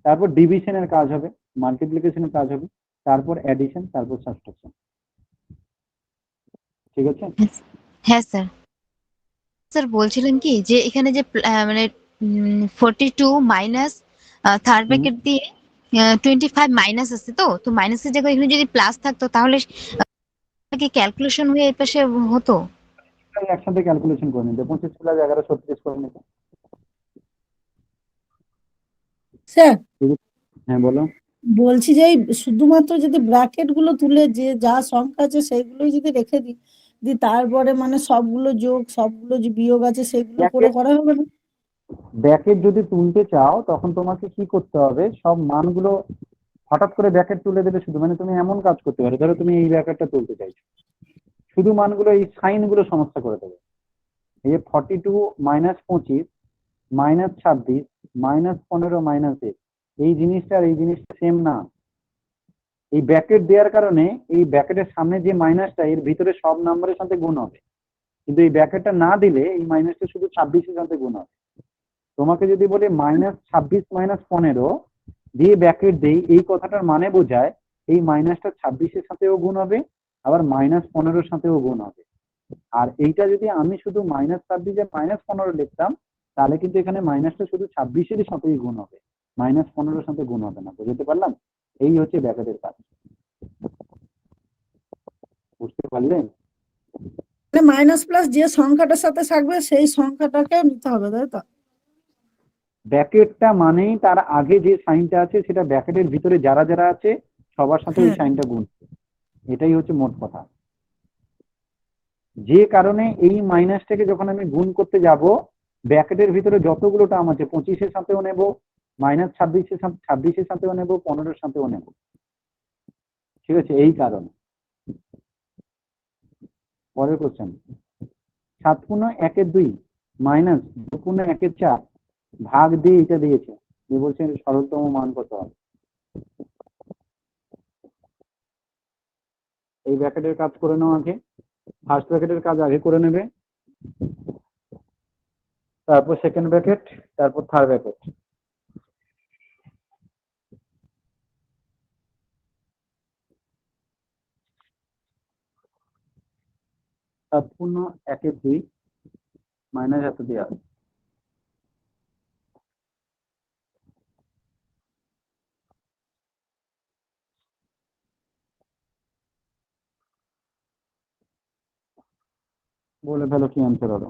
তারপর ডিভিশনের কাজ হবে, মাল্টিপ্লিকেশনের কাজ হবে, তারপর অ্যাডিশন, তারপর সাবট্রাকশন। ঠিক আছে? হ্যাঁ স্যার। স্যার বলছিলাম কি যে এখানে যে মানে 42 মাইনাস থার্ড হুম, ব্র্যাকেট দিয়ে 25 মাইনাস আছে, তো তো মাইনাসের জায়গায় এখানে যদি প্লাস থাকতো তাহলে কি ক্যালকুলেশন হয়ে এই পাশে হতো? তাই একসাথে ক্যালকুলেশন করে নিতে, 25 + 11 36 করে নিতে। স্যার হ্যাঁ বলো। বলছি যে এই শুধুমাত্র যদি ব্র্যাকেট গুলো তুলে যে যা সংখ্যা আছে সেগুলোই যদি রেখে দিই, তারপরে মানে সবগুলো যোগ সবগুলো যে বিয়োগ আছে সেগুলো করে করা হবে না? ব্র্যাকেট যদি তুলতে চাও তখন তোমাকে কি করতে হবে, সব মানগুলো হঠাৎ করে ব্র্যাকেট তুলে দেবে শুধু, মানে তুমি এমন কাজ করতে পারো, ধরো তুমি এই ব্র্যাকেটটা তুলতে চাইছো, শুধু মানগুলো এই সাইন গুলো সমস্যা করে দেবে। এই যে 42 - 25 - 26 - 15 - x, এই জিনিসটা আর এই জিনিসটা সেম না। এই ব্র্যাকেট দেওয়ার কারণে এই ব্র্যাকেটের সামনে যে মাইনাসটা এর ভিতরে সব নাম্বারের সাথে গুণ হবে, কিন্তু এই ব্র্যাকেটটা না দিলে এই মাইনাসটা শুধু 26-এর সাথে গুণ হবে। তোমাকে যদি বলে -26 - 15 দিয়ে ব্র্যাকেট দেই, এই কথাটার মানে বোঝায় এই মাইনাসটা 26-এর সাথেও গুণ হবে, আবার -15-র সাথেও গুণ হবে। আর এইটা যদি আমি শুধু -26 আর -15 লিখতাম, তাহলে কিন্তু এখানে মাইনাসটা শুধু 26-এর সাথেই গুণ হবে, -15-র সাথে গুণ হবে না। বুঝতে পারলাম? এই হচ্ছে ব্র্যাকেটের কাজ। বুঝতে পারলেন? মানে মাইনাস প্লাস যে সংখ্যাটার সাথে থাকবে সেই সংখ্যাটাকে নিতে হবে, তাই তো? ব্র্যাকেটটা মানেই তার আগে যে সাইনটা আছে সেটা ব্র্যাকেটের ভিতরে যারা যারা আছে সবার সাথে ওই হ্যাঁ। সাইনটা গুণ, এটাই হচ্ছে মোট কথা। যে কারণে এই মাইনাসটাকে যখন আমি গুণ করতে যাব, ব্র্যাকেটের ভিতরে যতগুলো টার্ম আছে 25-এর সাথেও নেব, -26-এর সাথেও নেব, 15-এর সাথেও নেব। ঠিক আছে, এই কারণে। পরের কোশ্চেন, 7 × 1 = 2 - 2 × 1 = 4, ভাগ দিয়ে এটা দিয়েছে, দিয়ে বলছে সরলতম মান কত হবে। এই ব্র্যাকেটের কাজ করে নাও আগে, ফার্স্ট ব্র্যাকেটের কাজ আগে করে নেবে, তারপর সেকেন্ড ব্র্যাকেট, তারপর থার্ড ব্র্যাকেট। সম্পূর্ণ 1/2 মাইনাস এত দেওয়া আছে। বলে ফেলো কি অ্যান্সার হলো।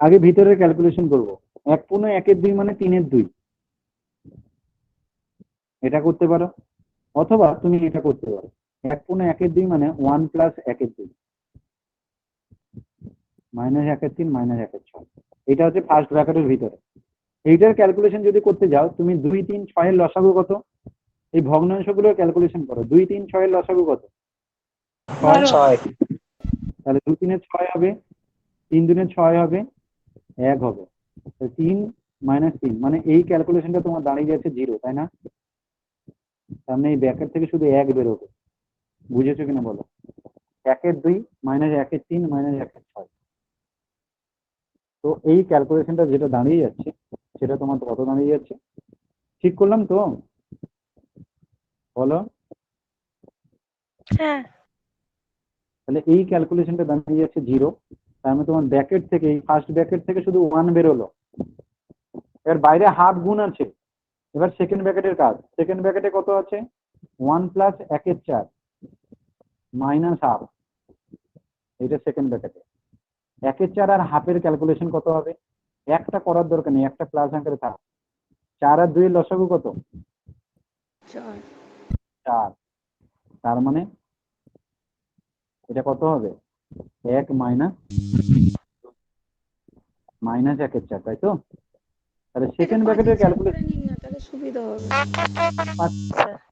আগে ভিতরের ক্যালকুলেশন করব। 1/1/2 মানে 3/2, এটা করতে পারো, অথবা তুমি এটা করতে পারো। 1/1/2 মানে 1 প্লাস 1/2 মাইনাস 1/3 মাইনাস 1/6। এটা হচ্ছে ফার্স্ট ব্র্যাকেটের ভিতরে। এইটার ক্যালকুলেশন যদি করতে যাও, তুমি 2, 3, 6 এর লসাগু কত, এই ভগ্নাংশগুলোর ক্যালকুলেশন করো। 2, 3, 6 এর লসাগু কত? 6। তাহলে 2, 3 6 হবে, 3, 2 6 হবে, 1 হবে। 3 মাইনাস 3 মানে এই ক্যালকুলেশনটা তোমার দাঁড়িয়ে যাচ্ছে 0, তাই না? তার মানে এই ব্র্যাকেট থেকে শুধু 1 বেরোবে। বুঝেছো কিনা বলো? 1/2 মাইনাস 1/3 মাইনাস 1/6। তো এই ক্যালকুলেশনটা যেটা দাঁড়িয়ে যাচ্ছে সেটা তোমার কত দাঁড়িয়ে যাচ্ছে? ঠিক করলাম তো? বলো। হ্যাঁ। তাহলে এই ক্যালকুলেশনটা দাঁড়িয়ে যাচ্ছে 0। তার মানে তোমার ব্র্যাকেট থেকে, এই ফার্স্ট ব্র্যাকেট থেকে শুধু 1 বেরোলো। এবার বাইরে হাফ গুণ আছে। এবার সেকেন্ড ব্র্যাকেটের কাজ। সেকেন্ড ব্র্যাকেটে কত আছে? 1 প্লাস 1/4 মাইনাস হাফ। এটা সেকেন্ড ব্র্যাকেটে। 1/4 আর হাফের ক্যালকুলেশন কত হবে? একটা করার দরকার নেই, একটা প্লাস আকারে থাক। 4 আর 2 এর লসাগু কত? 4। তার মানে এটা কত হবে? 1 মাইনাস 1/4, তাই তো? তাহলে সেকেন্ড ব্র্যাকেটের ক্যালকুলেশন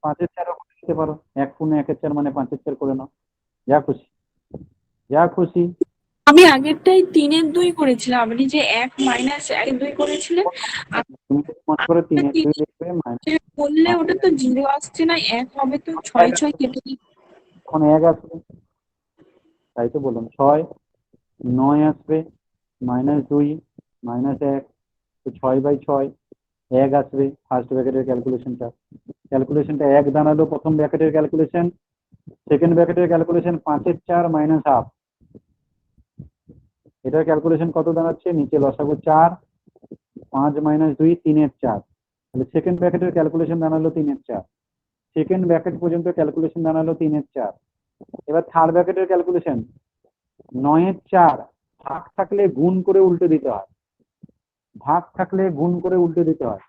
5/4 করতে পারো। 1/1/4 মানে 5/4 করে নাও। যা খুশি, যা খুশি। আমি আগেরটাই 3/2 করেছিলাম, আপনি যে 1 মাইনাস 1/2 করেছিলেন। তুমি যদি মনে করো 3/2 লিখবে মাইনাস, করলে ওটা তো 0 আসছে না, 1 হবে তো 6 6 কেটে দিই। এখন 1 আসবে, তাই তো বললাম। 6 9 আসবে, মাইনাস 2 মাইনাস 1, তো 6/6 1 আসবে। ফার্স্ট ব্র্যাকেটের ক্যালকুলেশনটা 1 দাঁড়ালো প্রথম ব্র্যাকেটের ক্যালকুলেশন। সেকেন্ড ব্র্যাকেটের ক্যালকুলেশন 5/4 মাইনাস হাফ। এটার ক্যালকুলেশন কত দাঁড়াচ্ছে? নিচে লসাগু 4, 5 মাইনাস 2 3/4। তাহলে সেকেন্ড ব্র্যাকেটের ক্যালকুলেশন দাঁড়ালো 3/4। সেকেন্ড ব্র্যাকেট পর্যন্ত ক্যালকুলেশন দাঁড়ালো 3/4। এবার থার্ড ব্র্যাকেটের ক্যালকুলেশন 9/4 ভাগ থাকলে গুণ করে উল্টে দিতে হয়। ভাগ থাকলে গুণ করে উল্টে দিতে হয়।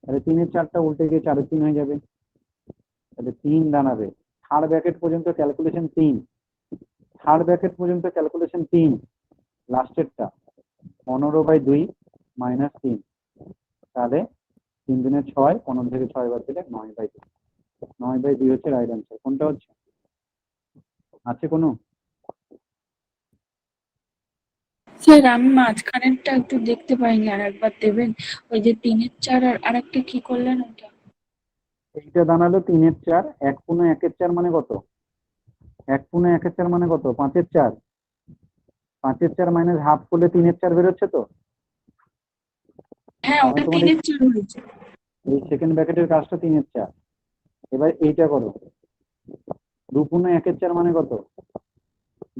তাহলে 3/4টা উল্টে গিয়ে 4/3 হয়ে যাবে। তাহলে 3 দাঁড়াবে। থার্ড ব্র্যাকেট পর্যন্ত ক্যালকুলেশন 3। থার্ড ব্র্যাকেট পর্যন্ত ক্যালকুলেশন 3। লাস্টেরটা 15/2 মাইনাস 3। তাহলে 3 দুনে 6, 15 থেকে 6 বাদ দিলে 9/2। 9/2 হচ্ছে রাইট অ্যান্সার। কোনটা হচ্ছে? আছে কোনো? স্যার আমি মাঝখানেরটা একটু দেখতে পাইনি, আর একবার দেবেন। ওই যে 3/4 আর আরেকটা কি করলেন ওটা? এইটা দাঁড়ালো 3/4। 1/1/4 মানে কত? 1/1/4 মানে কত? 5/4। 5/4 মাইনাস হাফ করলে 3/4 বেরোচ্ছে তো। হ্যাঁ, তাহলে ওটা তোমার 3/4 হয়েছে। এই সেকেন্ড ব্র্যাকেটের কাজটা 3/4। এবার এইটা করো। 2/1/4 মানে কত?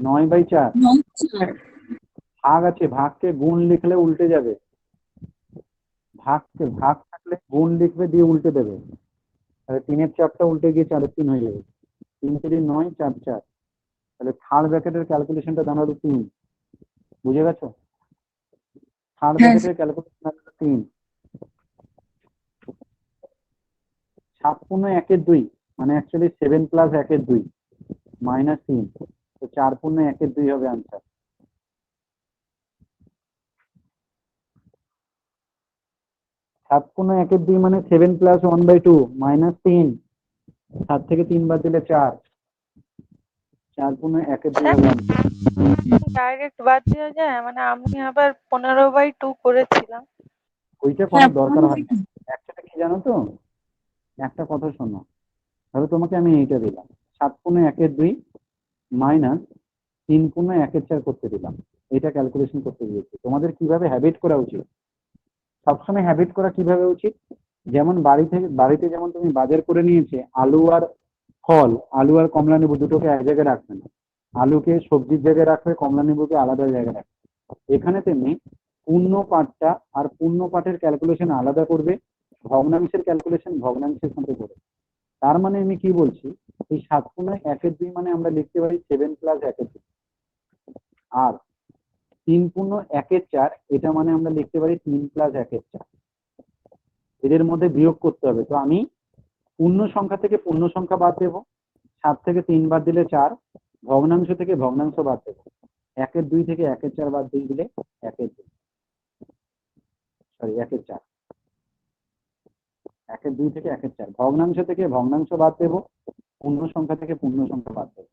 9/4। 9/4। ভাগ আছে, ভাগকে গুণ লিখলে উল্টে যাবে। ভাগ থাকলে গুণ লিখবে, দিয়ে উল্টে দেবে। তাহলে 3/4টা উল্টে গিয়ে 4/3 হয়ে যাবে। 3 3 9 4 4। তাহলে থার্ড ব্র্যাকেটের ক্যালকুলেশনটা দাঁড়ালো 3। বুঝে গেছো? থার্ড হ্যাঁ ব্র্যাকেটের ক্যালকুলেশন দাঁড়ালো 3। 7/1/2 মানে অ্যাকচুয়ালি 7 প্লাস 1/2 মাইনাস 3। তো 4/1/2 হবে আনসার। 7×1 মানে 7 + 1/2 -3। 7 থেকে 3 বাদ দিলে 4। 4×1 হবে answer। ডাইরেক্ট বাদ দেওয়া যায়? মানে আমি আবার 15/2 করেছিলাম। ওইটা কোনো হ্যাঁ দরকার হয় না। একসাথে কি জানো তো, একটা কথা শোনো, ধরো তোমাকে আমি এইটা দিলাম 7×1 মাইনাস 3×1 করতে দিলাম, এটা ক্যালকুলেশন করতে দিয়েছি। তোমাদের কিভাবে হ্যাবিট করা উচিত? সবসময় হ্যাবিট করা কিভাবে উচিত? যেমন বাড়িতে যেমন তুমি বাজার করে নিয়েছে আলু আর ফল, আলু আর কমলা লেবু দুটোকে এক জায়গায় রাখবে না, আলুকে সবজির জায়গায় রাখবে, কমলা লেবুকে আলাদা জায়গায় রাখবে। এখানে তেমনি পূর্ণ পাঠটা আর পূর্ণ পাঠের ক্যালকুলেশন আলাদা করবে, ভগ্নাংশের ক্যালকুলেশন ভগ্নাংশের সাথে করবে। তার মানে আমি কি বলছি, এই 7×1 মানে আমরা লিখতে পারি 7 + 1/2, আর 3×1 এটা মানে আমরা লিখতে পারি 3 + 1/4। এদের মধ্যে বিয়োগ করতে হবে। তো আমি পূর্ণ সংখ্যা থেকে পূর্ণ সংখ্যা বাদ দেবো, 7 থেকে 3 বাদ দিলে 4, ভগ্নাংশ থেকে ভগ্নাংশ বাদ দেবো, 1/2 থেকে 1/4 বাদ দিয়ে দিলে 1/2, সরি 1/4, 1/2 থেকে 1/4, ভগ্নাংশ থেকে ভগ্নাংশ বাদ দেবো, পূর্ণ সংখ্যা থেকে পূর্ণ সংখ্যা বাদ দেবো।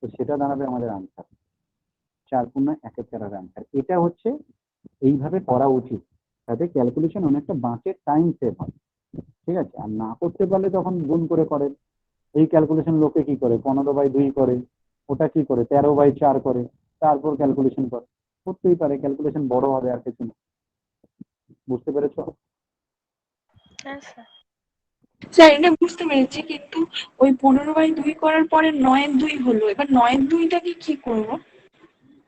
তো সেটা দাঁড়াবে আমাদের আনসার, 4×1/4 হবে আনসার। এটা হচ্ছে এইভাবে করা উচিত, তাতে ক্যালকুলেশন অনেকটা বাঁচে, টাইম সেভ হয়। ঠিক আছে? আর না করতে পারলে তখন গুণ করে করেন। এই ক্যালকুলেশন লোকে কি করে 15/2 করে, ওটা কি করে 13/4 করে, তারপর ক্যালকুলেশন করে। করতেই পারে, ক্যালকুলেশন বড় হবে আর কিছু না। বুঝতে পেরেছো? হ্যাঁ স্যার। স্যার এটা বুঝতে পেরেছি, কিন্তু ওই 15/2 করার পরে 9/2 হলো, এবার 9/2টাকে কি করবো?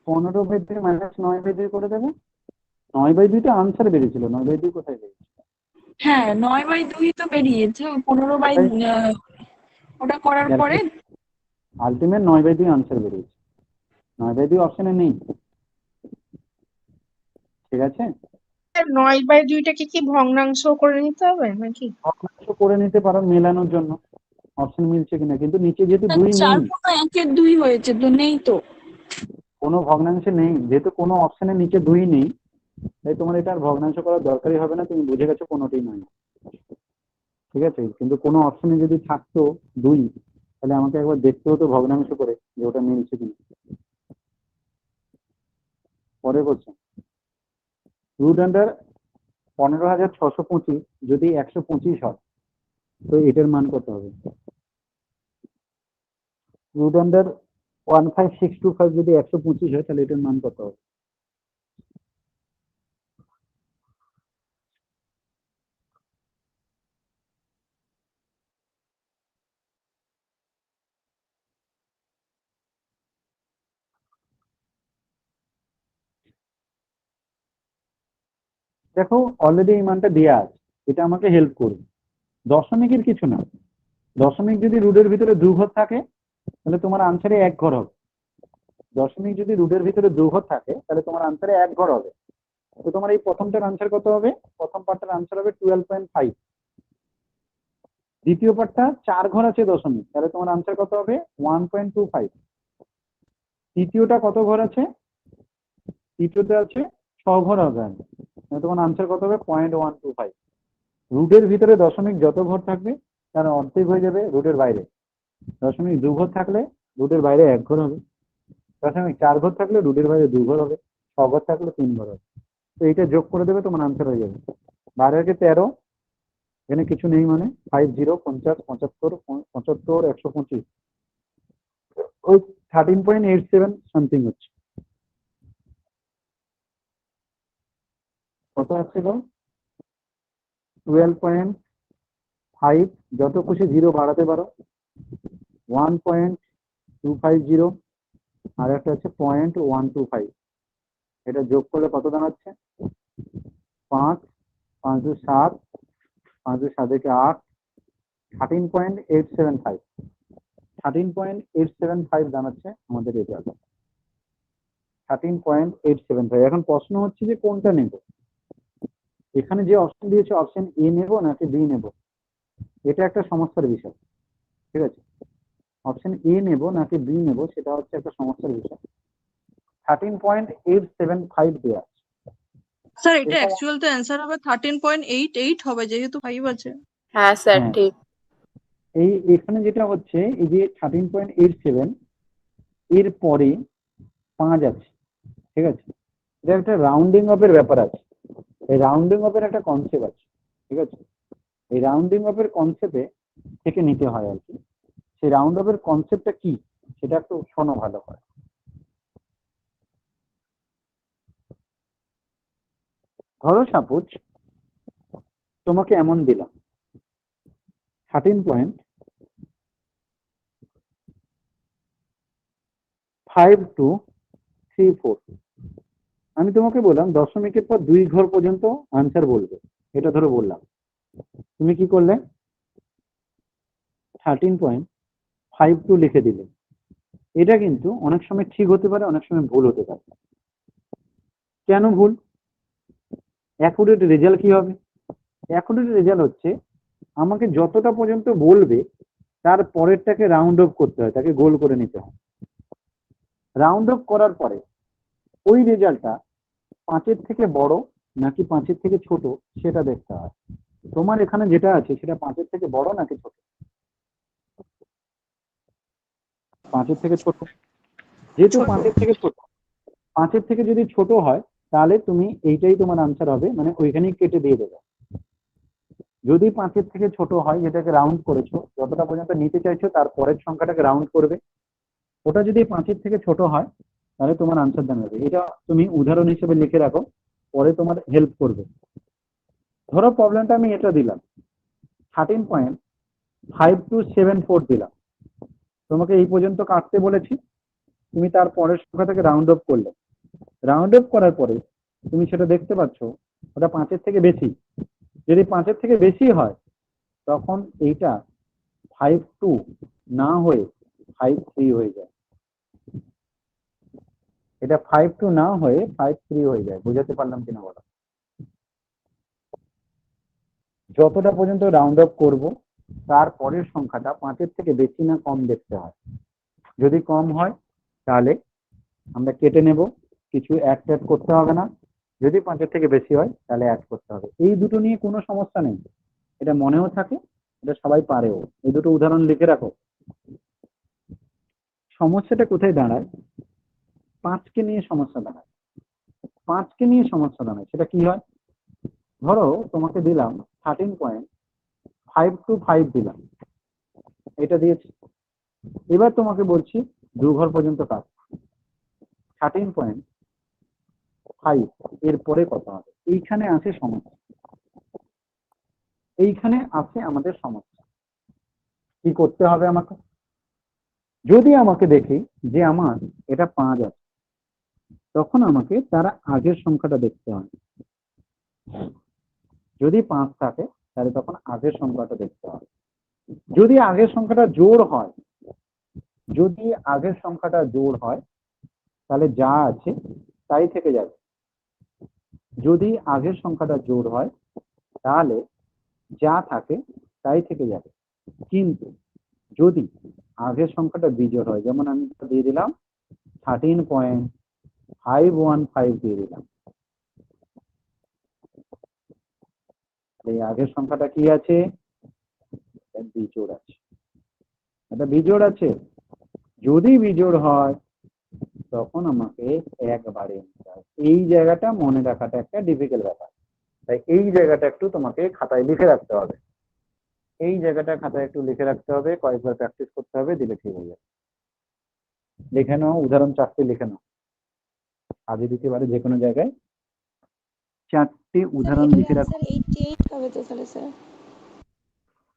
15/2 মাইনাস 9/2 করে দেবে। 9/2 আনসার বেরিয়েছিল, 9/2 কোথায় বেরিয়েছে? হ্যাঁ 9/2 তো বেরিয়েছে, ওই 15 ওটা করার পরে আলটিমেট 9/2 আনসার বেরিয়েছে, 9/2 অপশনে নেই। ঠিক আছে? 9/2টাকে কি ভগ্নাংশ করে নিতে হবে নাকি? ভগ্নাংশ করে নিতে পারো মেলানোর জন্য, অপশন মিলছে কিনা। কিন্তু নিচে যেহেতু 2 নেই, 4×1 হয়েছে তো, নেই তো। কোনো ভগ্নাংশে নেই, যেহেতু কোনো অপশনের নিচে 2 নেই, তাই তোমার এটা আর ভগ্নাংশ করার দরকারই হবে না, তুমি বুঝে গেছো কোনোটাই নয়। ঠিক আছে? কিন্তু কোনো অপশনে যদি থাকতো 2, তাহলে আমাকে একবার দেখতে হতো ভগ্নাংশ করে যে ওটা মিলছে কিনা। পরে কোশ্চেন, রুট আন্ডার 15,625 যদি 125 হয়, তো এটার মান কত হবে? রুট আন্ডার 15,625 যদি 125 হয়, তাহলে এটার মান কত হবে? দেখো অলরেডি এই মানটা দেওয়া আছে, এটা আমাকে হেল্প করবে। দশমিকের কিছু না, দশমিক যদি রুটের ভিতরে 2 ঘর থাকে তাহলে তোমার আনসারে 1 ঘর হবে। দশমিক যদি রুটের ভিতরে 2 ঘর থাকে তাহলে তোমার আনসারে 1 ঘর হবে। তো তোমার এই প্রথমটার আনসার কত হবে? প্রথম পার্টটার আনসার হবে 12.5। দ্বিতীয় পার্টটা 4 ঘর আছে দশমিক, তাহলে তোমার আনসার কত হবে? 1.25। তৃতীয়টা কত ঘর আছে? তৃতীয়টা আছে 6 ঘর হবে, তাহলে তোমার আনসার কত হবে? 0.125। রুটের ভিতরে দশমিক যত ঘর থাকবে তার অর্ধেক হয়ে যাবে রুটের বাইরে। দশমিক 2 ঘর থাকলে রুটের বাইরে 1 ঘর হবে, দশমিক 4 ঘর থাকলে রুটের বাইরে 2 ঘর হবে, 6 ঘর থাকলে 3 ঘর হবে। তো এইটা যোগ করে দেবে, তোমার আনসার হয়ে যাবে 12 কে 13, এখানে কিছু নেই মানে 50, 50, 75, 75, 125, ওই 13.87 সামথিং হচ্ছে। কত আসছিল? 12.5, যত খুশি 0 বাড়াতে পারো, 1.250, আর একটা হচ্ছে 0.125। এটা যোগ করলে কত দাঁড়াচ্ছে? 5, 5 2 7, 5 2 7 8, 13.875, 13.875 দাঁড়াচ্ছে আমাদের রেজাল্ট, 13.875। এখন প্রশ্ন হচ্ছে যে কোনটা নেব। এখানে যে অপশন দিয়েছে, অপশন এ নেব নাকি বি নেব, এটা একটা সমস্যার বিষয়। ঠিক আছে? অপশন এ নেব নাকি বি নেব, সেটা হচ্ছে একটা সমস্যার বিষয়। 13.875 দেওয়া আছে। স্যার এটা এটা অ্যাকচুয়াল তো অ্যান্সার হবে 13.88 হবে যেহেতু 5 আছে। হ্যাঁ স্যার হ্যাঁ, ঠিক। এখানে যেটা হচ্ছে এই যে 13.87 এর পরে 5 আছে, ঠিক আছে? এটা একটা রাউন্ডিং অফ এর ব্যাপার আছে, এই রাউন্ডিং অফ এর একটা কনসেপ্ট আছে, ঠিক আছে? এই রাউন্ডিং অফ এর কনসেপ্টে থেকে নিতে হয় আর কি। সেই রাউন্ড অফ এর কনসেপ্টটা কি সেটা একটু শোনো ভালো করে। ধরো সাপোজ তোমাকে এমন দিলাম 13.5234, আমি তোমাকে বললাম দশমিকের পর 2 ঘর পর্যন্ত আনসার বলবে, এটা ধরো বললাম, তুমি কি করলে 13.52 লিখে দিলে। এটা কিন্তু অনেক সময় ঠিক হতে পারে, অনেক সময় ভুল হতে পারে। কেন ভুল? অ্যাকুরেট রেজাল্ট কি হবে? অ্যাকুরেট রেজাল্ট হচ্ছে আমাকে যতটা পর্যন্ত বলবে তার পরেরটাকে রাউন্ড অফ করতে হয়, তাকে গোল করে নিতে হয়। রাউন্ড অফ করার পরে ওই রেজাল্টটা 5-এর থেকে বড় নাকি 5-এর থেকে ছোট সেটা দেখতে হয়। তোমার এখানে যেটা আছে সেটা 5-এর থেকে বড় নাকি ছোট? 5-এর থেকে ছোট। যেহেতু ছোট। 5-এর থেকে ছোট, 5-এর থেকে যদি ছোট হয় তাহলে তুমি এইটাই তোমার আনসার হবে, মানে ওইখানেই কেটে দিয়ে দেবে। যদি 5-এর থেকে ছোট হয়, যেটাকে রাউন্ড করেছো, যতটা পর্যন্ত নিতে চাইছো তার পরের সংখ্যাটাকে রাউন্ড করবে। ওটা যদি 5-এর থেকে ছোট হয় তাহলে তোমার আনসার জানাবে। এটা তুমি উদাহরণ হিসেবে লিখে রাখো, পরে তোমার হেল্প করবে। ধরো প্রবলেমটা আমি এটা দিলাম 13.5274 দিলাম, তোমাকে এই পর্যন্ত কাটতে বলেছি, তুমি তার পরের সংখ্যাটাকে রাউন্ড অফ করলে। রাউন্ড অফ করার পরে তুমি সেটা দেখতে পাচ্ছ ওটা 5-এর থেকে বেশি। যদি 5-এর থেকে বেশি হয় তখন এইটা 52 না হয়ে 53 হয়ে যায়। এটা 52 না হয়ে 53 হয়ে যায়। বুঝাতে পারলাম কিনা বলো? যতটা পর্যন্ত রাউন্ড অফ করব তার পরের সংখ্যাটা 5-এর থেকে বেশি না কম দেখতে হয়। যদি কম হয় তাহলে আমরা কেটে নেব, কিছু অ্যাড করতে হবে না। যদি 5-এর থেকে বেশি হয় তাহলে অ্যাড করতে হবে। এই দুটো নিয়ে কোনো সমস্যা নেই, এটা মনেও থাকে, এটা সবাই পারেও। এই দুটো উদাহরণ লিখে রাখো। সমস্যাটা কোথায় দাঁড়ায়? 5কে নিয়ে সমস্যা দাঁড়ায়। 5কে নিয়ে সমস্যা দাঁড়ায়, সেটা কি হয়? ধরো তোমাকে দিলাম 13.525 দিলাম, এটা দিয়েছি। এবার তোমাকে বলছি 2 ঘর পর্যন্ত কাজ। 13.5 এর পরে কত হবে? এইখানে আছে সমস্যা, এইখানে আছে আমাদের সমস্যা। কি করতে হবে আমাকে? যদি আমাকে দেখি যে আমার এটা 5 আছে, তখন আমাকে তার আগের সংখ্যাটা দেখতে হবে। যদি 5 থাকে তাহলে তখন আগের সংখ্যাটা দেখতে হবে। যদি আগের সংখ্যাটা জোড় হয়, যদি আগের সংখ্যাটা জোড় হয় তাহলে যা আছে তাই থেকে যাবে। যদি আগের সংখ্যাটা জোড় হয় তাহলে যা থাকে তাই থেকে যাবে। কিন্তু যদি আগের সংখ্যাটা বিজোড় হয়, যেমন আমি দিয়ে দিলাম 13.515 দিয়ে দিলাম, এই আগের সংখ্যাটা কি আছে? বিজোড় আছে। এটা বিজোড় আছে। যদি বিজোড় হয় তখন আমাকে একবারে নিতে হয়। এই জায়গাটা মনে রাখাটা একটা ডিফিকাল্ট ব্যাপার, তাই এই জায়গাটা একটু তোমাকে খাতায় লিখে রাখতে হবে। এই জায়গাটা খাতায় একটু লিখে রাখতে হবে, কয়েকবার প্র্যাকটিস করতে হবে, দিলে ঠিক হয়ে যাবে। লিখে নাও, উদাহরণ 4টে লিখে নাও। আগে দিতে পারে যে কোনো জায়গায় 4টে উদাহরণ লিখে রাখো। 88 হবে তো তাহলে স্যার।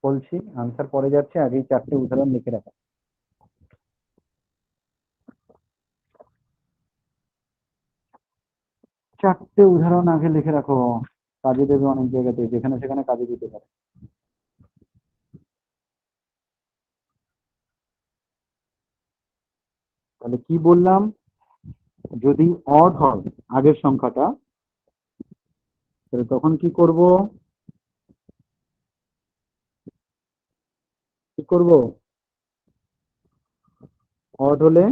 বলছি আনসার পরে যাচ্ছে, আগে 4টে উদাহরণ লিখে রাখো। চারটে উদাহরণ আগে লিখে রাখো, কাজে দেবে অনেক জায়গাতে, যেখানে সেখানে কাজে দিতে পারে। তাহলে কি বললাম? যদি অড হয় আগের সংখ্যাটা, তাহলে তখন কি করব? কি করব? অড হলে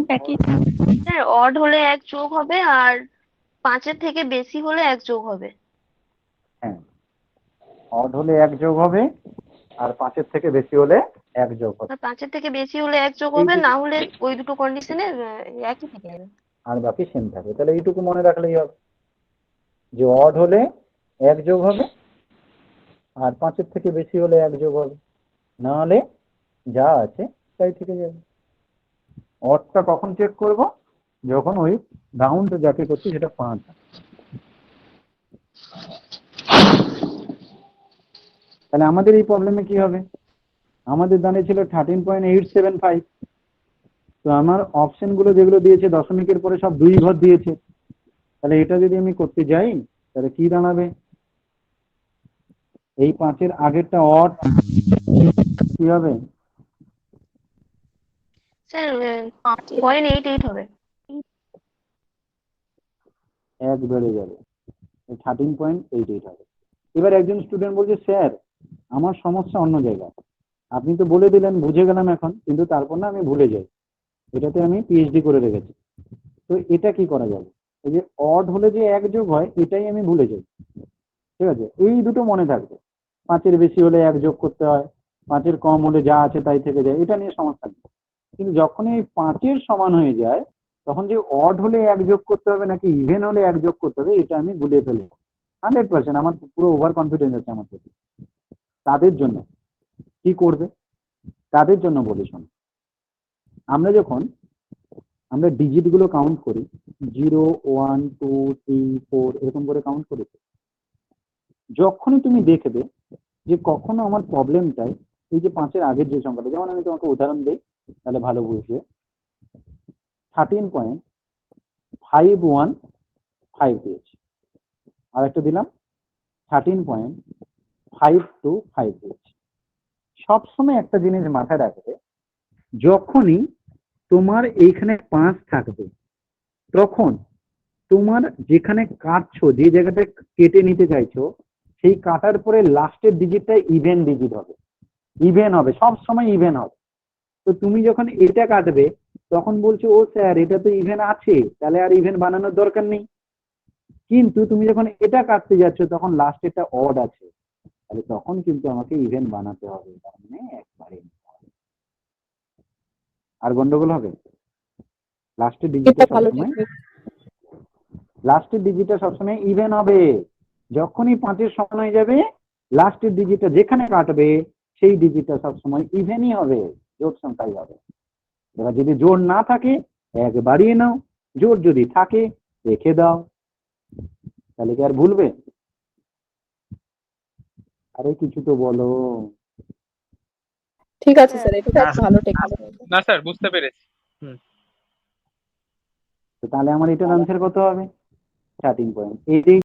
হ্যাঁ অড হলে 1 যোগ হবে আর 5-এর থেকে বেশি হলে 1 যোগ হবে। হ্যাঁ, অড হলে 1 যোগ হবে, আর 5-এর থেকে বেশি হলে 1 যোগ হবে। আর 5-এর থেকে বেশি হলে 1 যোগ এই হবে, যে- না হলে ওই দুটো কন্ডিশনে একই থেকে যাবে। আর বাকি সেম থাকে। তাহলে এইটুকু মনে রাখলেই হবে যে অড হলে 1 যোগ হবে, আর 5-এর থেকে বেশি হলে 1 যোগ হবে, না হলে যা আছে তাই থেকে যাবে। অডটা কখন চেক করব? যখন ওই রাউন্ড যাকে করছি সেটা 5। তাহলে আমাদের এই প্রবলেমে কি হবে? আমাদের দাঁড়িয়ে ছিল 13.875। তো আমার অপশন গুলো যেগুলো দিয়েছে দশমিকের পরে সব 2 ঘর দিয়েছে। তাহলে এটা যদি আমি করতে যাই তাহলে কি দাঁড়াবে? এই 5-এর আগেরটা অড কি হবে? স্যার 0.88 হবে। 1 বেড়ে যাবে, 13.88 হবে। এবার একজন স্টুডেন্ট বলছে স্যার আমার সমস্যা অন্য জায়গায়, আপনি তো বলে দিলেন বুঝে গেলাম এখন, কিন্তু তারপর না আমি ভুলে যাই, এটাতে আমি পিএইচডি করে রেখেছি। তো এটা কি করা যাবে? এই যে অড হলে যে 1 যোগ হয় এটাই আমি ভুলে যাই। ঠিক আছে, এই দুটো মনে থাকবে। 5-এর বেশি হলে 1 যোগ করতে হয়, 5-এর কম হলে যা আছে তাই থেকে যায়, এটা নিয়ে সমস্যা নেই। কিন্তু যখন এই 5-এর সমান হয়ে যায় তখন যে অড হলে 1 যোগ করতে হবে নাকি ইভেন হলে 1 যোগ করতে হবে এটা আমি গুলিয়ে ফেলবো 100%। আমার পুরো ওভার কনফিডেন্স আছে আমার প্রতি। তাদের জন্য কি করবে? তাদের জন্য বলি শোনো, আমরা ডিজিট গুলো কাউন্ট করি 0, 1, 2, 3, 4 এরকম করে কাউন্ট করি। যখনই তুমি দেখবে যে কখনো আমার প্রবলেমটাই এই যে 5-এর আগের যে সংখ্যাটা, যেমন আমি তোমাকে উদাহরণ দিই তাহলে ভালো বুঝবে। 13.515 দিয়েছি, আর একটা দিলাম 13.525 দিয়েছি। সবসময় একটা জিনিস মাথায় রাখবে, যখনই তোমার এইখানে 5 থাকবে তখন তোমার যেখানে কাটছো, যে জায়গাটা কেটে নিতে চাইছো, সেই কাটার পরে লাস্টের ডিজিটটা ইভেন ডিজিট হবে, ইভেন হবে, সব সময় ইভেন হবে। তো তুমি যখন এটা কাটবে তখন বলছো ও স্যার এটা তো ইভেন আছে, তাহলে আর ইভেন বানানোর দরকার নেই। কিন্তু তুমি যখন এটা কাটতে যাচ্ছ তখন লাস্টে একটা অড আছে, তাহলে তখন কিন্তু আমাকে ইভেন বানাতে হবে, তার মানে একবারে আর গন্ডগোল হবে। লাস্টের ডিজিটটা সবসময় ইভেন হবে। যখনই 5-এর সমান হয়ে যাবে লাস্টের ডিজিটটা যেখানে কাটবে সেই ডিজিটটা সবসময় ইভেনই হবে, জোড় সংখ্যাই হবে। এবার যদি জোড় না থাকে 1 বাড়িয়ে নাও, জোড় যদি থাকে রেখে দাও, তাহলে কি আর ভুলবে? আরে কিছু তো বলো। ঠিক আছে স্যার, এটা ভালো টেকনিক। না স্যার বুঝতে পেরেছি। তো তাহলে আমার এটার আনসার কত হবে? 13.8